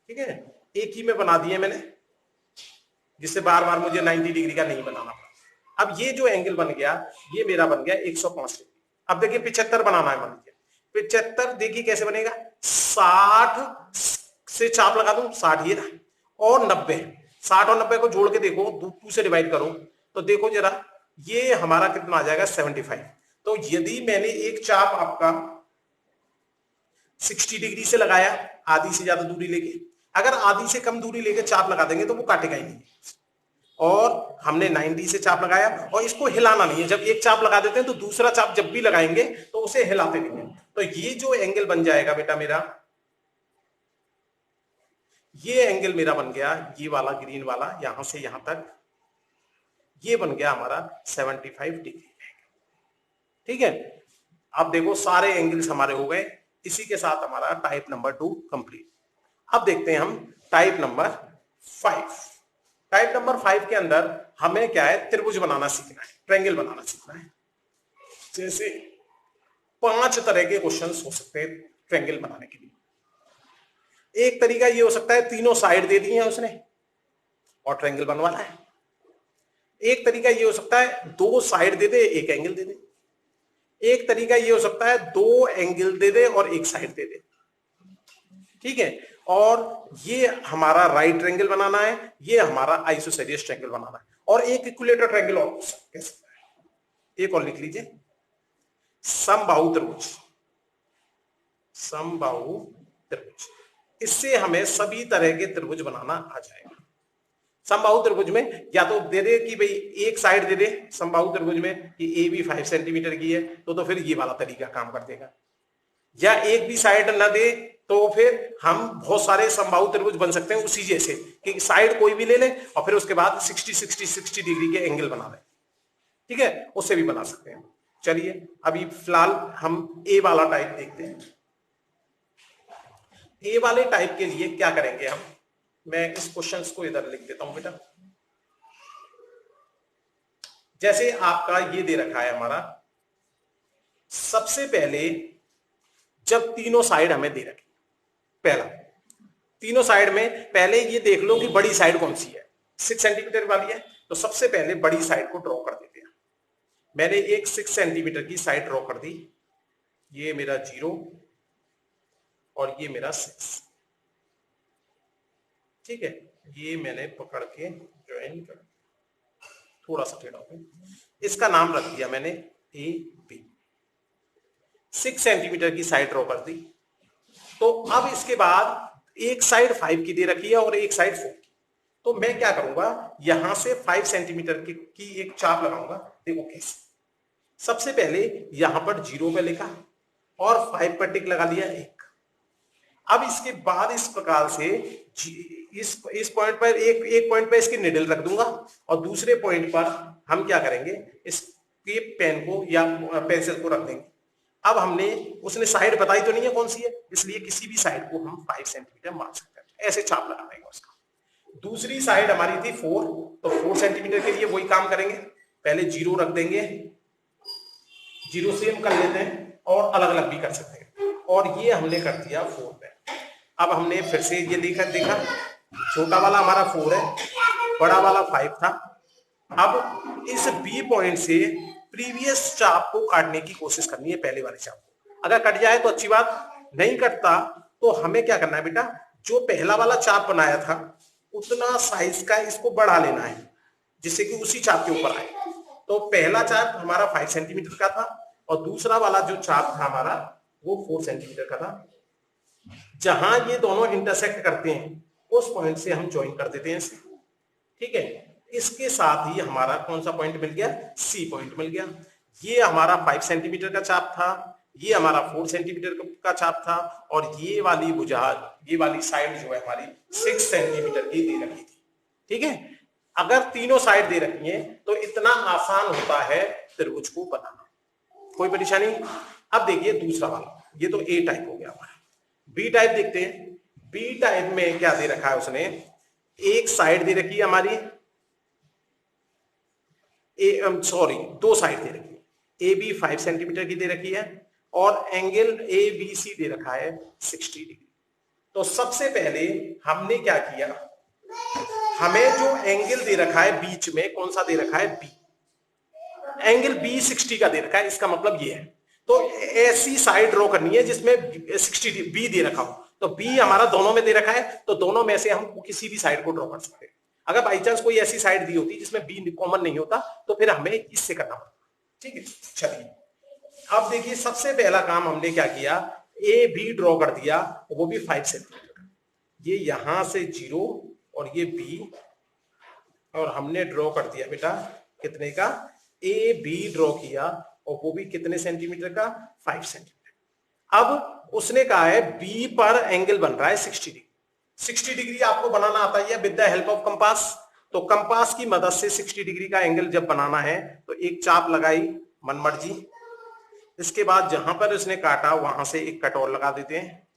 ठीक है, एक ही में बना दिए मैंने, जिससे बार बार मुझे 90 डिग्री का नहीं बनाना पड़ा। अब ये जो एंगल बन गया, ये मेरा बन गया 105 डिग्री। अब देखिए 75 बनाना है, मान लीजिए 75, देखिए कैसे बनेगा, 60 से चाप लगा दूं, 60 ये रहा, और 90, 60 और 90 को जोड़ के देखो, 2 से डिवाइड करो तो देखो जरा, ये हमारा कितना आ जाएगा, 75। तो यदि मैंने एक चाप आपका 60 डिग्री से लगाया, आधी से ज्यादा दूरी लेके, अगर आधी से कम दूरी लेके चाप लगा देंगे तो वो काटेगा ही नहीं। और हमने 90 से चाप लगाया, और इसको हिलाना नहीं है, जब एक चाप लगा देते हैं तो दूसरा चाप जब भी लगाएंगे तो उसे हिलाते नहीं है। तो ये जो एंगल बन जाएगा बेटा मेरा, ये एंगल मेरा बन गया, ये वाला ग्रीन वाला यहां से यहां तक, ये बन गया हमारा 75 डिग्री। ठीक है, अब देखो सारे एंगल्स हमारे हो गए। इसी के साथ हमारा टाइप नंबर 2 कंप्लीट। अब देखते हैं हम टाइप नंबर 5। टाइप नंबर 5 के अंदर हमें क्या है, त्रिभुज बनाना सीखना है, ट्रायंगल बनाना सीखना है। जैसे 5 तरह के क्वेश्चंस हो सकते हैं ट्रायंगल बनाने के लिए। एक तरीका ये हो सकता है, तीनों साइड दे दी है उसने और ट्रायंगल बनवाना है। एक तरीका ये हो सकता है, 2 साइड दे दे, एक एंगल दे दे। एक तरीका ये हो सकता है, 2 एंगल दे दे और एक साइड दे दे। ठीक है, और ये हमारा राइट ट्रायंगल बनाना है, ये हमारा आइसोसेलियस ट्रायंगल बनाना है, और एक इक्विलेटरल ट्रायंगल और कह सकता है। एक और लिख लीजिए, समबाहु त्रिभुज। समबाहु त्रिभुज, इससे हमें सभी तरह के त्रिभुज बनाना आ जाएगा। समबाहु त्रिभुज में या तो दे दे कि भाई एक साइड दे दे समबाहु त्रिभुज में कि ए बी 5 सेंटीमीटर की है, तो फिर ये वाला तरीका काम कर देगा। या एक भी साइड न दे तो फिर हम बहुत सारे समबाहु त्रिभुज बन सकते हैं उसी जैसे कि साइड कोई भी ले ले और फिर उसके बाद 60 डिग्री के एंगल बना लें। ठीक है, उससे भी बना सकते हैं। चलिए अभी फिलहाल हम ए वाला टाइप देखते हैं। ए वाले टाइप के लिए क्या करेंगे हम, मैं इस क्वेश्चंस को इधर लिख देता हूं बेटा। जैसे आपका ये दे रखा है हमारा, सबसे पहले जब तीनों साइड हमें दे रखी, पहला तीनों साइड में पहले ये देख लो कि बड़ी साइड कौन सी है, 6 सेंटीमीटर वाली है, तो सबसे पहले बड़ी साइड को ड्रॉ कर देते हैं। मैंने एक 6 सेंटीमीटर की साइड ड्रॉ कर दी, ये मेरा 0 और ये मेरा 6। ठीक है, ये मैंने पकड़ के ज्वाइन कर, थोड़ा सा टेढ़ा हो, इसका नाम रख दिया मैंने ए बी। 6 सेंटीमीटर की साइड ड्रॉ कर दी। तो अब इसके बाद एक साइड 5 की दे रखी है और एक साइड 4 की, तो मैं क्या करूंगा, यहां से 5 सेंटीमीटर की एक चाप लगाऊंगा। देखो कैसे, सबसे पहले यहां पर 0 पे लिखा और 5 पर टिक लगा लिया 1। अब इसके बाद इस प्रकार से इस पॉइंट पर एक पॉइंट पर इसकी निडल रख दूंगा और दूसरे पॉइंट पर हम क्या करेंगे, इसके पेन को या पेंसिल को रख देंगे। अब हमने, उसने साइड बताई तो नहीं है कौन सी है, इसलिए किसी भी साइड को हम 5 सेंटीमीटर मान सकते हैं, ऐसे चाप लगा देंगे उसका। दूसरी साइड हमारी थी 4, तो 4 सेंटीमीटर के लिए वही काम करेंगे, पहले 0 रख देंगे, 0 से हम कर लेते हैं और अलग अलग भी कर सकते हैं, और ये हमने कर दिया 4 पे। अब हमने फिर से ये देखा छोटा वाला हमारा 4 है, बड़ा वाला 5 था। अब इस बी पॉइंट से प्रीवियस चाप को काटने की कोशिश करनी है, पहले वाले चाप को। अगर कट जाए तो अच्छी बात, नहीं कटता तो हमें क्या करना है बेटा, जो पहला वाला चाप बनाया था उतना साइज का इसको बढ़ा लेना है, जिससे कि उसी चाप के ऊपर आए। तो पहला चाप हमारा 5 सेंटीमीटर का था और दूसरा वाला जो चाप था हमारा वो 4 सेंटीमीटर का था। जहां ये दोनों इंटरसेक्ट करते हैं उस पॉइंट से हम ज्वाइन कर देते हैं इसे। ठीक है, इसके साथ ही हमारा कौन सा पॉइंट मिल गया, सी पॉइंट मिल गया। ये हमारा 5 सेंटीमीटर का चाप था, ये हमारा 4 सेंटीमीटर का चाप था, और ये वाली भुजा, ये वाली साइड जो है हमारी 6 सेंटीमीटर की दे रखी थी। ठीक है, अगर तीनों साइड दे रखी है तो इतना आसान होता है त्रिभुज को बनाना, कोई परेशानी। अब देखिए दूसरा वाला, ये तो ए टाइप हो गया हमारा। बी टाइप देखते हैं। बी टाइप में क्या दे रखा है उसने, एक साइड दे रखी है हमारी, दो साइड दे रखी है। ए बी 5 सेंटीमीटर की दे रखी है और एंगल ए बी सी दे रखा है 60 डिग्री। तो सबसे पहले हमने क्या किया, हमें जो एंगल दे रखा है बीच में, कौन सा दे रखा है, बी। एंगल बी 60 का दे रखा है, इसका मतलब ये है। तो ऐसी साइड ड्रॉ करनी है जिसमें 60 बी दे रखा हो। तो बी हमारा दोनों में दे रखा है, तो दोनों में से हम किसी भी साइड को ड्रॉ कर सकते हैं। अगर बाई चांस कोई ऐसी साइड दी होती जिसमें बी कॉमन नहीं होता तो फिर हमें इससे करना पड़ता। ठीक है, चलिए अब देखिए सबसे पहला काम हमने क्या किया, ए बी ड्रॉ कर दिया, वो भी 5 सेंटीमीटर। ये यहां से 0 और ये बी, और हमने ड्रॉ कर दिया बेटा कितने का, ए बी ड्रॉ किया और वो भी कितने सेंटीमीटर का, 5 सेंटीमीटर। अब उसने कहा है बी पर एंगल बन रहा है 60 डिग्री। 60 डिग्री आपको बनाना आता है with the help of compass. तो कंपास की मदद से 60 डिग्री का एंगल जब बनाना है तो एक चाप लगाई मनमर्जी, इसके बाद जहां पर उसने काटा वहां से एक कट और लगा देते हैं।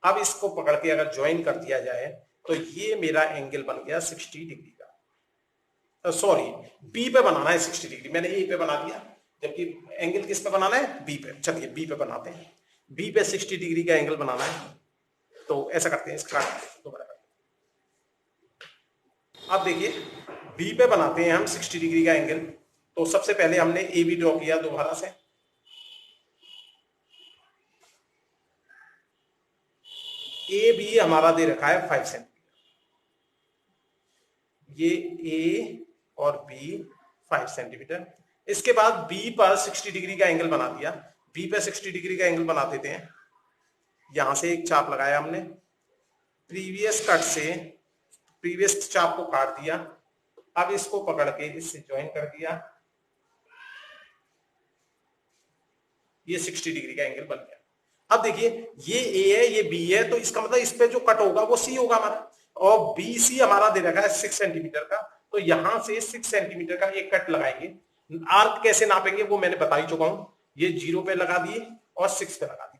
अब इसको पकड़ के अगर ज्वाइन कर दिया जाए तो ये मेरा एंगल बन गया 60 डिग्री का। सॉरी, बी पे बनाना है 60 डिग्री, मैंने ए पे बना दिया, जबकि एंगल किस पे बनाना है, बी पे। चलिए बी पे बनाते हैं, बी पे 60 डिग्री का एंगल बनाना है। तो ऐसा करते हैं, इसका दोबारा करते हैं। अब देखिए बी पे बनाते हैं हम 60 डिग्री का एंगल। तो सबसे पहले हमने ए बी ड्रॉ किया दोबारा से, ए बी हमारा दे रखा है 5 सेंटीमीटर, ये ए और बी 5 सेंटीमीटर। इसके बाद बी पर 60 डिग्री का एंगल बना दिया, बी पे 60 डिग्री का एंगल बना देते हैं। यहां से एक चाप लगाया हमने, प्रीवियस कट से प्रीवियस चाप को काट दिया अब इसको पकड़ के इससे ज्वाइन कर दिया, ये 60 डिग्री का एंगल बन गया। अब देखिए ये ए है, ये बी है, तो इसका मतलब इस पे जो कट होगा वो सी होगा हमारा, और बी सी हमारा दे रखा है 6 सेंटीमीटर का, तो यहां से 6 सेंटीमीटर का एक कट लगाएंगे। आर्क कैसे नापेंगे वो मैंने बता ही चुका हूं, ये 0 पे लगा दिए और 6 पे लगा दी।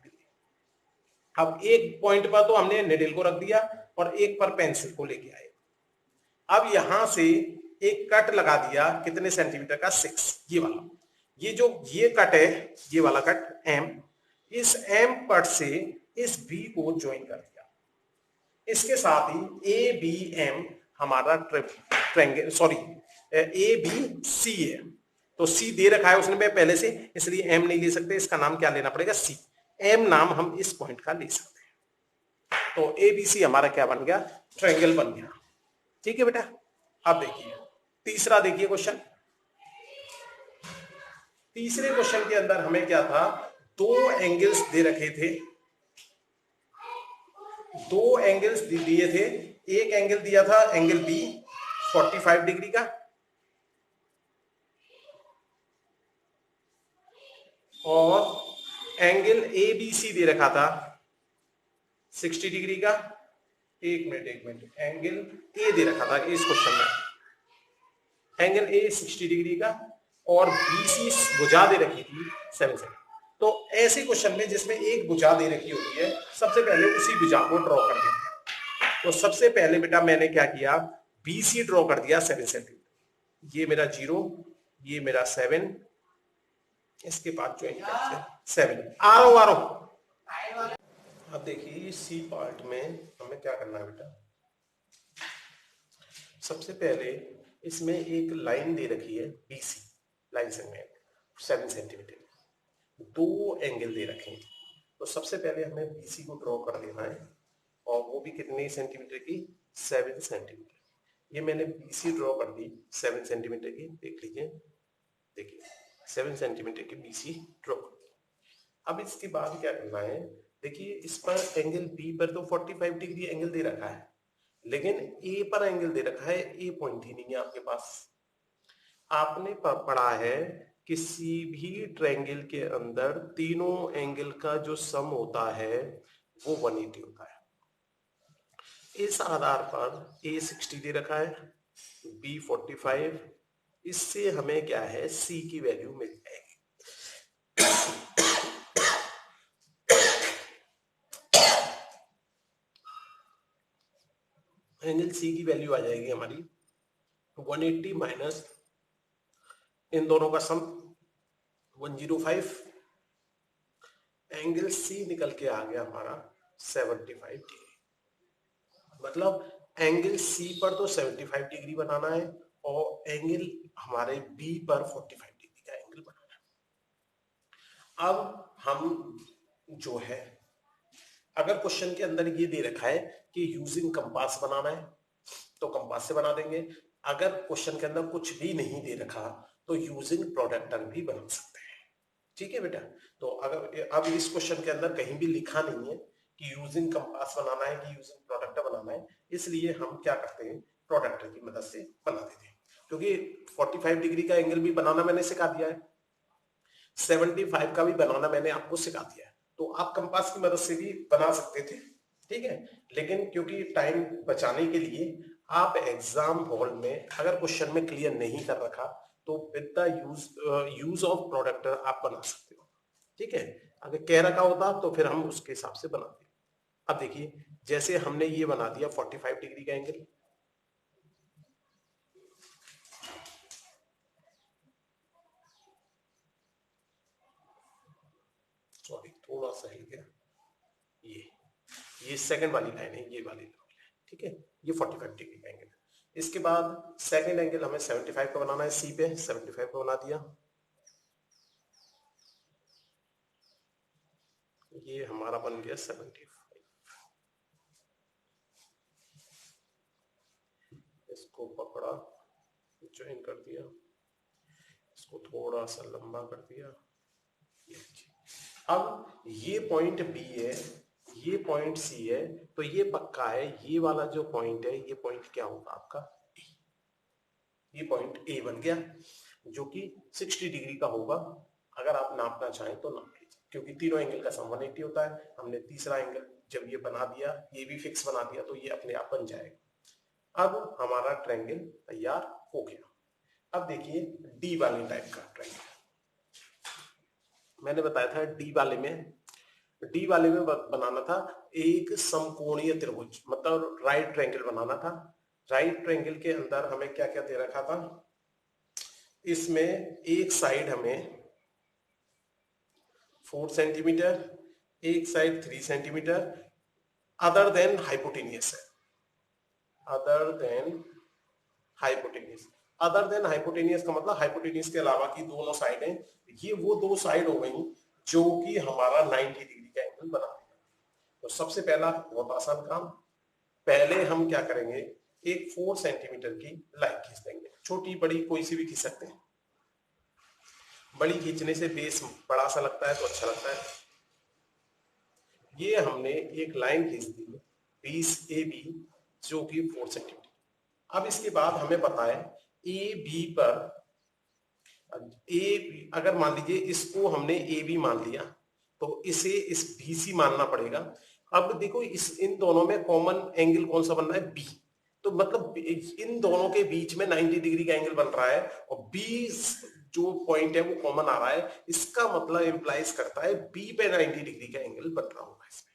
अब एक पॉइंट पर तो हमने निडल को रख दिया और एक पर पेंसिल को लेके आए। अब यहां से एक कट लगा दिया, कितने सेंटीमीटर का, 6, ये वाला। ये जो ये कट है, ये वाला कट एम, इस एम कट से इस बी को ज्वाइन कर दिया। इसके साथ ही ए बी एम हमारा triangle, sorry A B C है, तो सी दे रखा है उसने पहले से, इसलिए एम नहीं ले सकते, इसका नाम क्या लेना पड़ेगा, सी। एम नाम हम इस पॉइंट का ले सकते हैं, तो ए बी सी हमारा क्या बन गया, ट्रायंगल बन गया। ठीक है बेटा। अब देखिए तीसरा, देखिए क्वेश्चन। तीसरे क्वेश्चन के अंदर हमें क्या था, दो एंगल्स दे रखे थे, दो एंगल्स दिए थे। एक एंगल दिया था एंगल बी 45 डिग्री का, और एंगल ए बी सी दे रखा था 60 डिग्री का। एक मिनट, एंगल ए दे रखा था इस क्वेश्चन में, एंगल ए 60 डिग्री का, और बी सी भुजा दे रखी थी 7 सेंटीमीटर। तो ऐसे क्वेश्चन में जिसमें एक भुजा दे रखी होती है, सबसे पहले उसी भुजा को ड्रॉ कर देते हैं। तो सबसे पहले बेटा मैंने क्या किया, बी सी ड्रॉ कर दिया 7 सेंटीमीटर, ये मेरा 0, ये मेरा 7, इसके बाद ज्वाइन करते हैं 7। आ रहा हूं। अब देखिए सी पार्ट में हमें क्या करना है बेटा, सबसे पहले इसमें एक लाइन दे रखी है बीसी, लाइन सेगमेंट 7 सेंटीमीटर, दो एंगल दे रखे हैं, तो सबसे पहले हमें बीसी को ड्रॉ कर देना है, और वो भी कितने सेंटीमीटर की, 7 सेंटीमीटर। ये मैंने बीसी ड्रॉ कर दी 7 सेंटीमीटर की, देख लीजिए, देखिए 7 सेंटीमीटर की बीसी ड्रॉ कर दी। अब इसके बाद क्या करना है, देखिए इस पर एंगल बी पर तो 45 डिग्री एंगल दे रखा है, लेकिन ए पर एंगल दे रखा है, ए पॉइंट ही नहीं है आपके पास। आपने पढ़ा है किसी भी ट्रायंगल के अंदर तीनों एंगल का जो सम होता है वो 180 होता है। इस आधार पर ए 60 दे रखा है, बी 45, इससे हमें क्या है, सी की वैल्यू मिल जाएगी। एंगल सी की वैल्यू आ जाएगी हमारी 180 माइनस इन दोनों का सम 105, एंगल सी निकल के आ गया हमारा 75 डिग्री। मतलब एंगल सी पर तो 75 डिग्री बनाना है, और एंगल हमारे बी पर 45 डिग्री का एंगल बनाना है। अब हम जो है, अगर क्वेश्चन के अंदर ये दे रखा है कि यूजिंग कंपास बनाना है तो कंपास से बना देंगे। अगर क्वेश्चन के अंदर कुछ भी नहीं दे रखा तो यूजिंग प्रोडक्टर भी बना सकते हैं। ठीक है बेटा। तो अगर अब इस क्वेश्चन के अंदर कहीं भी लिखा नहीं है कि यूजिंग कंपास बनाना है कि यूजिंग प्रोडक्टर बनाना है, इसलिए हम क्या करते हैं, प्रोडक्टर की मदद से बना देते हैं। क्योंकि 45 डिग्री का एंगल भी बनाना मैंने सिखा दिया है, 75 का भी बनाना मैंने आपको सिखा दिया है, तो आप कंपास की मदद से भी बना सकते थे। ठीक है, लेकिन क्योंकि टाइम बचाने के लिए आप एग्जाम हॉल में अगर क्वेश्चन में क्लियर नहीं कर रखा तो विद द यूज ऑफ प्रोडक्टर आप बना सकते हो। ठीक है, अगर कह रखा होता तो फिर हम उसके हिसाब से बनाते। अब देखिए जैसे हमने ये बना दिया 45 डिग्री का एंगल, सॉरी थोड़ा सा हिल गया, ये सेकंड वाली लाइन है, ये वाली लाइन है। ठीक है, ये 45 डिग्री का एंगल है। इसके बाद सेकंड एंगल हमें 75 का बनाना है, सी पे 75 का बना दिया, ये हमारा बन गया 75। इसको पकड़ा, ज्वाइन कर दिया, इसको थोड़ा सा लंबा कर दिया, अब ये पॉइंट बी है, ये पॉइंट सी है, तो ये पक्का है, ये वाला जो पॉइंट है ये पॉइंट क्या होगा आपका, ये पॉइंट ए बन गया, जो कि 60 डिग्री का होगा। अगर आप नापना चाहें तो नाप लीजिए, क्योंकि तीनों एंगल का सम 180 होता है। हमने तीसरा एंगल जब ये बना दिया, ये भी फिक्स बना दिया, तो ये अपने आप बन जाएगा। अब हमारा ट्रायंगल तैयार हो गया। अब देखिए डी वाले टाइप का ट्रायंगल, मैंने बताया था डी वाले में बनाना था एक समकोणीय त्रिभुज, मतलब राइट ट्रायंगल बनाना था। राइट ट्रायंगल के अंदर हमें क्या क्या दे रखा था, इसमें एक साइड हमें 4 सेंटीमीटर, एक side 3 centimetre, other than hypotenuse है। Other than hypotenuse, other than hypotenuse का मतलब हाइपोटेनियस के अलावा की दोनों साइड हैं। ये वो दो साइड हो गई जो कि हमारा 90 डिग्री का एंगल बना देगा। तो सबसे पहला बहुत आसान काम, पहले हम क्या करेंगे, एक 4 सेंटीमीटर की लाइन खींच देंगे, छोटी बड़ी कोई सी भी खींच सकते हैं। बड़ी खींचने से बेस बड़ा सा लगता है तो अच्छा लगता है। ये हमने एक लाइन खींच दी बेस ए बी, जो कि 4 सेंटीमीटर। अब इसके बाद हमें पता है ए बी पर, ए अगर मान लीजिए इसको हमने ए बी मान लिया, तो इसे इस बी सी मानना पड़ेगा। अब देखो इस इन दोनों में कॉमन एंगल कौन सा बन रहा है, बी। तो मतलब इन दोनों के बीच में 90 डिग्री का एंगल बन रहा है, और बी जो पॉइंट है वो कॉमन आ रहा है। इसका मतलब इंप्लाइज करता है बी पे 90 डिग्री का एंगल बन रहा होगा इसमें।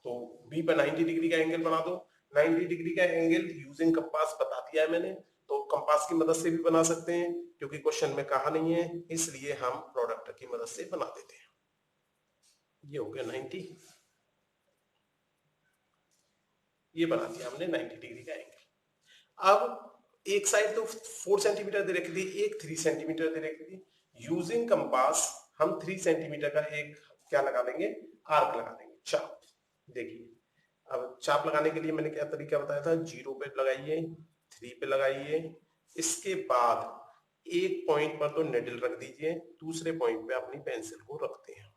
तो बी पे 90 डिग्री का एंगल बना दो। 90 डिग्री का एंगल यूजिंग कंपास बता दिया है मैंने, तो कंपास की मदद से भी बना सकते हैं, क्योंकि क्वेश्चन में कहा नहीं है, इसलिए हम प्रोडक्ट की मदद से बना देते हैं। ये हो गया 90, ये बना दिया हमने 90 डिग्री का एंगल। अब एक साइड तो 4 सेंटीमीटर दे रखी थी, एक 3 सेंटीमीटर दे रखी थी। यूजिंग कंपास हम 3 सेंटीमीटर का एक क्या लगा देंगे, आर्क लगा देंगे, चाप। देखिए अब चाप लगाने के लिए मैंने क्या तरीका बताया था, 0 पे लगाइए, 3 पे लगाइए, इसके बाद एक पॉइंट पर तो निडल रख दीजिए, दूसरे पॉइंट पे अपनी पेंसिल को रखते हैं।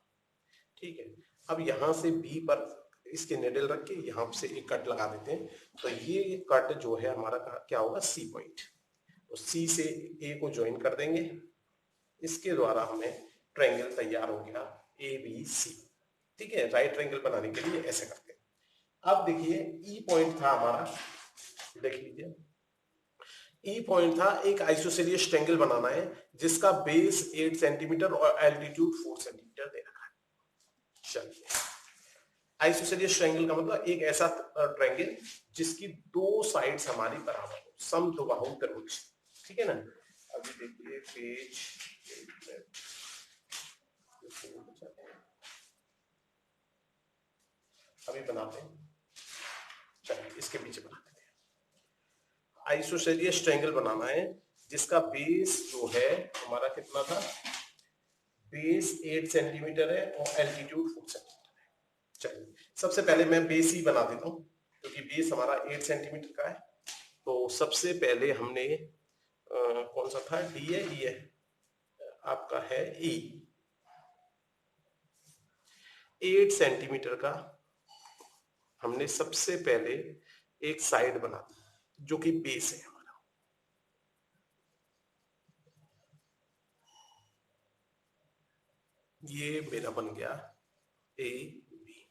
ठीक है, अब यहां से बी पर इसके निडल रख के यहां से एक कट लगा देते हैं, तो ये कट जो है हमारा क्या होगा, सी पॉइंट। तो सी से ए को ज्वाइन कर देंगे, इसके द्वारा हमें ट्रायंगल तैयार हो गया ए बी सी। ठीक है, राइट ट्रायंगल बनाने के लिए ऐसे करते हैं। अब देखिए ई पॉइंट था हमारा, देख लीजिए ई पॉइंट था, एक आइसोसेलियस ट्रायंगल बनाना है जिसका बेस 8 सेंटीमीटर और एल्टीट्यूड 4 सेंटीमीटर दे रखा है। चलिए, आइसोसेलियस ट्रायंगल का मतलब एक ऐसा ट्रायंगल जिसकी दो साइड्स हमारी बराबर हो, समद्विबाहु त्रिभुज। ठीक है ना। अभी देखिए पेज, अभी बनाते हैं, चलिए इसके पीछे बनाते हैं। आइसोसेलियस ट्रायंगल बनाना है जिसका बेस जो है हमारा कितना था, बेस 8 सेंटीमीटर है और एल्टीट्यूड 4 सेंटीमीटर है। चलिए सबसे पहले मैं बेस ही बना देता हूँ, क्योंकि बेस हमारा 8 सेंटीमीटर का है। तो सबसे पहले हमने कौन सा था, डी है, ई है, आपका है ई। 8 सेंटीमीटर का हमने सबसे पहले एक साइड बना दी जो कि बेस है हमारा। ये मेरा बन गया ए बी,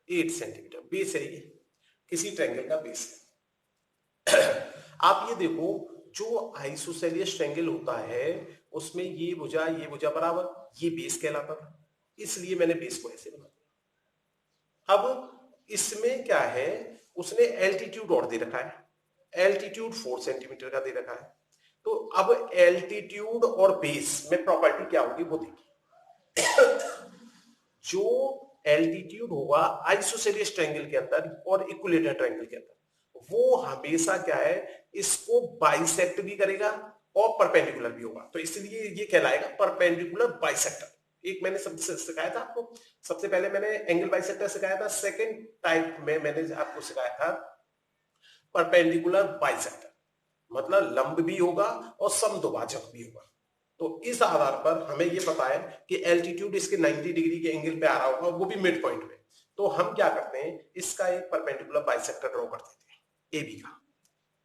8 सेंटीमीटर बेस है, ये किसी ट्रायंगल का बेस है। आप ये देखो, जो आइसोसेलियस ट्रायंगल होता है उसमें ये भुजा बराबर, ये बेस कहलाता था, इसलिए मैंने बेस को ऐसे बना दिया। अब इसमें क्या है, उसने एल्टीट्यूड और दे रखा है, एल्टीट्यूड 4 सेंटीमीटर का दे रखा है। तो अब एल्टीट्यूड और बेस में प्रॉपर्टी क्या होगी वो देखिए। जो एल्टीट्यूड होगा आइसोसेलियस ट्रायंगल के अंदर और इक्विलेटरल ट्रायंगल के अंदर, वो हमेशा क्या है, इसको बाइसेक्ट भी करेगा और परपेंडिकुलर भी होगा, तो इसलिए ये कहलाएगा परपेंडिकुलर बाइसेक्टर। एक मैंने सबसे सिखाया था आपको, सबसे पहले मैंने एंगल बाइसेक्टर सिखाया था, सेकंड टाइप में मैंने आपको सिखाया था परपेंडिकुलर बाइसेक्टर, मतलब लंब भी होगा और समद्विभाजक भी होगा। तो इस आधार पर हमें यह पता है कि एल्टीट्यूड इसके 90 डिग्री के एंगल पे आ रहा होगा, वो भी मिड पॉइंट पे। तो हम क्या करते हैं, इसका एक परपेंडिकुलर बाइसेक्टर ड्रॉ कर देते हैं, एबी का।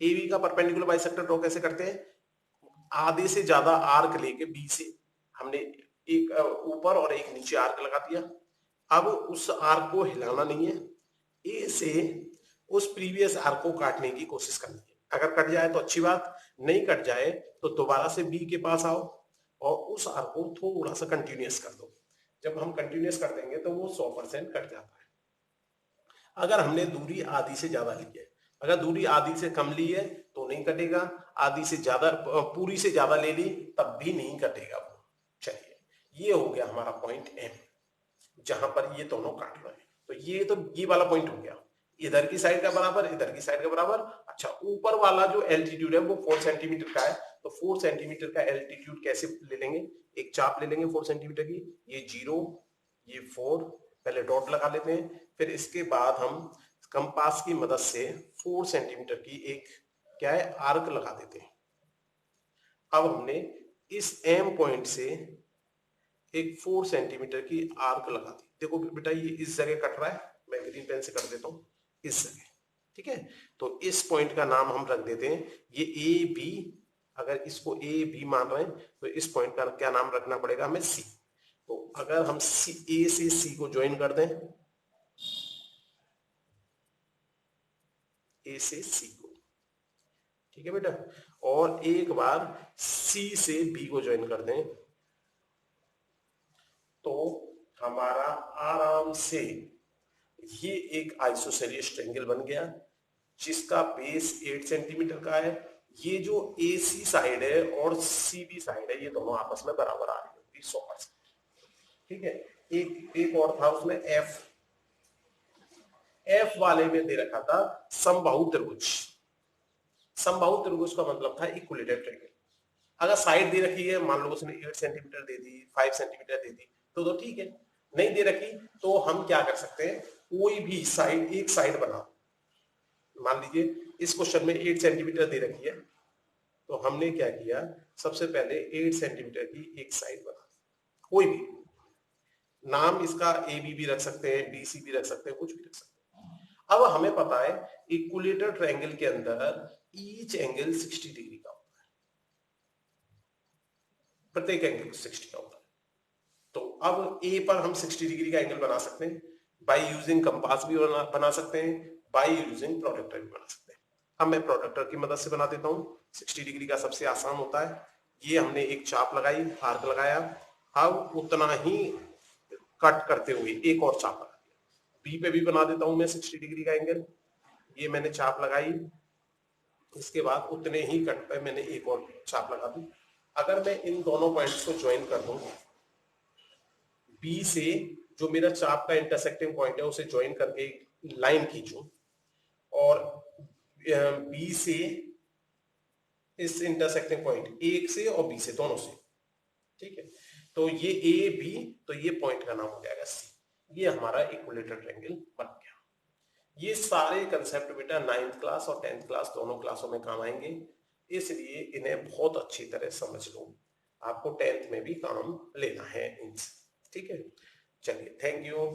एबी का परपेंडिकुलर बाइसेक्टर ड्रॉ कैसे करते हैं, आधे से ज्यादा आर्क लेके बी से हमने एक ऊपर और एक नीचे आर्क लगा दिया। अब उस आर्क को हिलाना नहीं है, ए से उस प्रीवियस आर्क को काटने की कोशिश करनी है। अगर कट जाए तो अच्छी बात, नहीं कट जाए तो दोबारा से बी के पास आओ और उस आर्क को थोड़ा सा कंटिन्यूस कर दो। जब हम कंटिन्यूस कर देंगे तो वो 100% कट जाता है। अगर हमने दूरी आधी से ज्यादा ली है, अगर दूरी आधी से कम ली है तो नहीं कटेगा, आधी से ज्यादा पूरी से ज्यादा ले ली तब भी नहीं कटेगा वो। चलिए, ये हो गया हमारा पॉइंट एम, जहां पर ये दोनों काट रहे हैं। तो ये वाला पॉइंट हो गया, इधर की साइड का बराबर, इधर की साइड का बराबर। अच्छा, ऊपर वाला जो एल्टीट्यूड है वो 4 सेंटीमीटर का है, तो 4 सेंटीमीटर का एल्टीट्यूड कैसे ले लेंगे, एक चाप ले लेंगे 4 सेंटीमीटर की, ये 0, ये 4, पहले डॉट लगा लेते हैं, फिर इसके बाद हम कंपास की मदद से 4 सेंटीमीटर की एक क्या है आर्क लगा देते हैं। अब हमने इस एम पॉइंट से एक 4 सेंटीमीटर की आर्क लगा दी। देखो बेटा ये इस जगह कट रहा है, मैं ग्रीन पेन से कर देता हूं इस जगह, ठीक है। तो इस पॉइंट का नाम हम रख देते हैं ये ए बी, अगर इसको ए बी मान रहे हैं तो इस पॉइंट का क्या नाम रखना पड़ेगा हमें, सी। तो अगर हम सी, ए से सी को ज्वाइन कर दें, ए से सी को, ठीक है बेटा, और एक बार सी से बी को ज्वाइन कर दें तो हमारा आराम से ये एक आइसोसेलियस ट्रायंगल बन गया, जिसका बेस 8 सेंटीमीटर का है। ये जो ए सी साइड है और सी बी साइड है, ये दोनों आपस में बराबर आ रही होगी 100%, ठीक है। एक और था उसमें एफ, एफ वाले में दे रखा था समबाहु त्रिभुज। समबाहु त्रिभुज का मतलब था इक्विलेटरल ट्रायंगल। अगर साइड दे रखी है, मान लो उसने 8 सेंटीमीटर दे दी, 5 सेंटीमीटर दे दी, तो ठीक है। नहीं दे रखी तो हम क्या कर सकते हैं, कोई भी साइड, एक साइड बना, मान लीजिए इस क्वेश्चन में 8 सेंटीमीटर दे रखी है, तो हमने क्या किया, सबसे पहले 8 सेंटीमीटर की एक साइड बना, कोई भी नाम इसका ए बी भी रख सकते हैं, बी सी भी रख सकते हैं, कुछ भी रख सकते हैं। अब हमें पता है इक्विलेटरल ट्रायंगल के अंदर ईच एंगल 60 डिग्री का होता है, प्रत्येक एंगल 60 का होता है। तो अब ए पर हम 60 डिग्री का एंगल बना सकते हैं, बाय यूजिंग कंपास भी बना सकते हैं, बाय यूजिंग प्रोडक्टर भी बना सकते हैं। अब मैं प्रोडक्टर की मदद से बना देता हूं। 60 डिग्री का सबसे आसान होता है, ये हमने एक चाप लगाई, आर्क लगाया, अब उतना ही कट करते हुए एक और चाप लगा दिया। बी पे भी बना देता हूं मैं 60 डिग्री का एंगल, ये मैंने चाप लगाई, इसके बाद उतने ही कट पे मैंने एक और चाप लगा दी। अगर मैं इन दोनों पॉइंट्स को ज्वाइन कर दूं, बी से जो मेरा चाप का इंटरसेक्टिंग पॉइंट है उसे ज्वाइन करके लाइन खींचूं, और बी से इस इंटरसेक्टिंग पॉइंट, एक से और बी से, दोनों से, ठीक है। तो ये ए बी, तो ये पॉइंट का नाम हो जाएगा सी। ये हमारा इक्विलेटरल ट्रायंगल बन गया। ये सारे कंसेप्ट बेटा 9th क्लास और 10th क्लास दोनों क्लासों में काम आएंगे, इसलिए इन्हें बहुत अच्छी तरह समझ लो, आपको 10th में भी काम लेना है इनसे, ठीक है। चलिए, थैंक यू।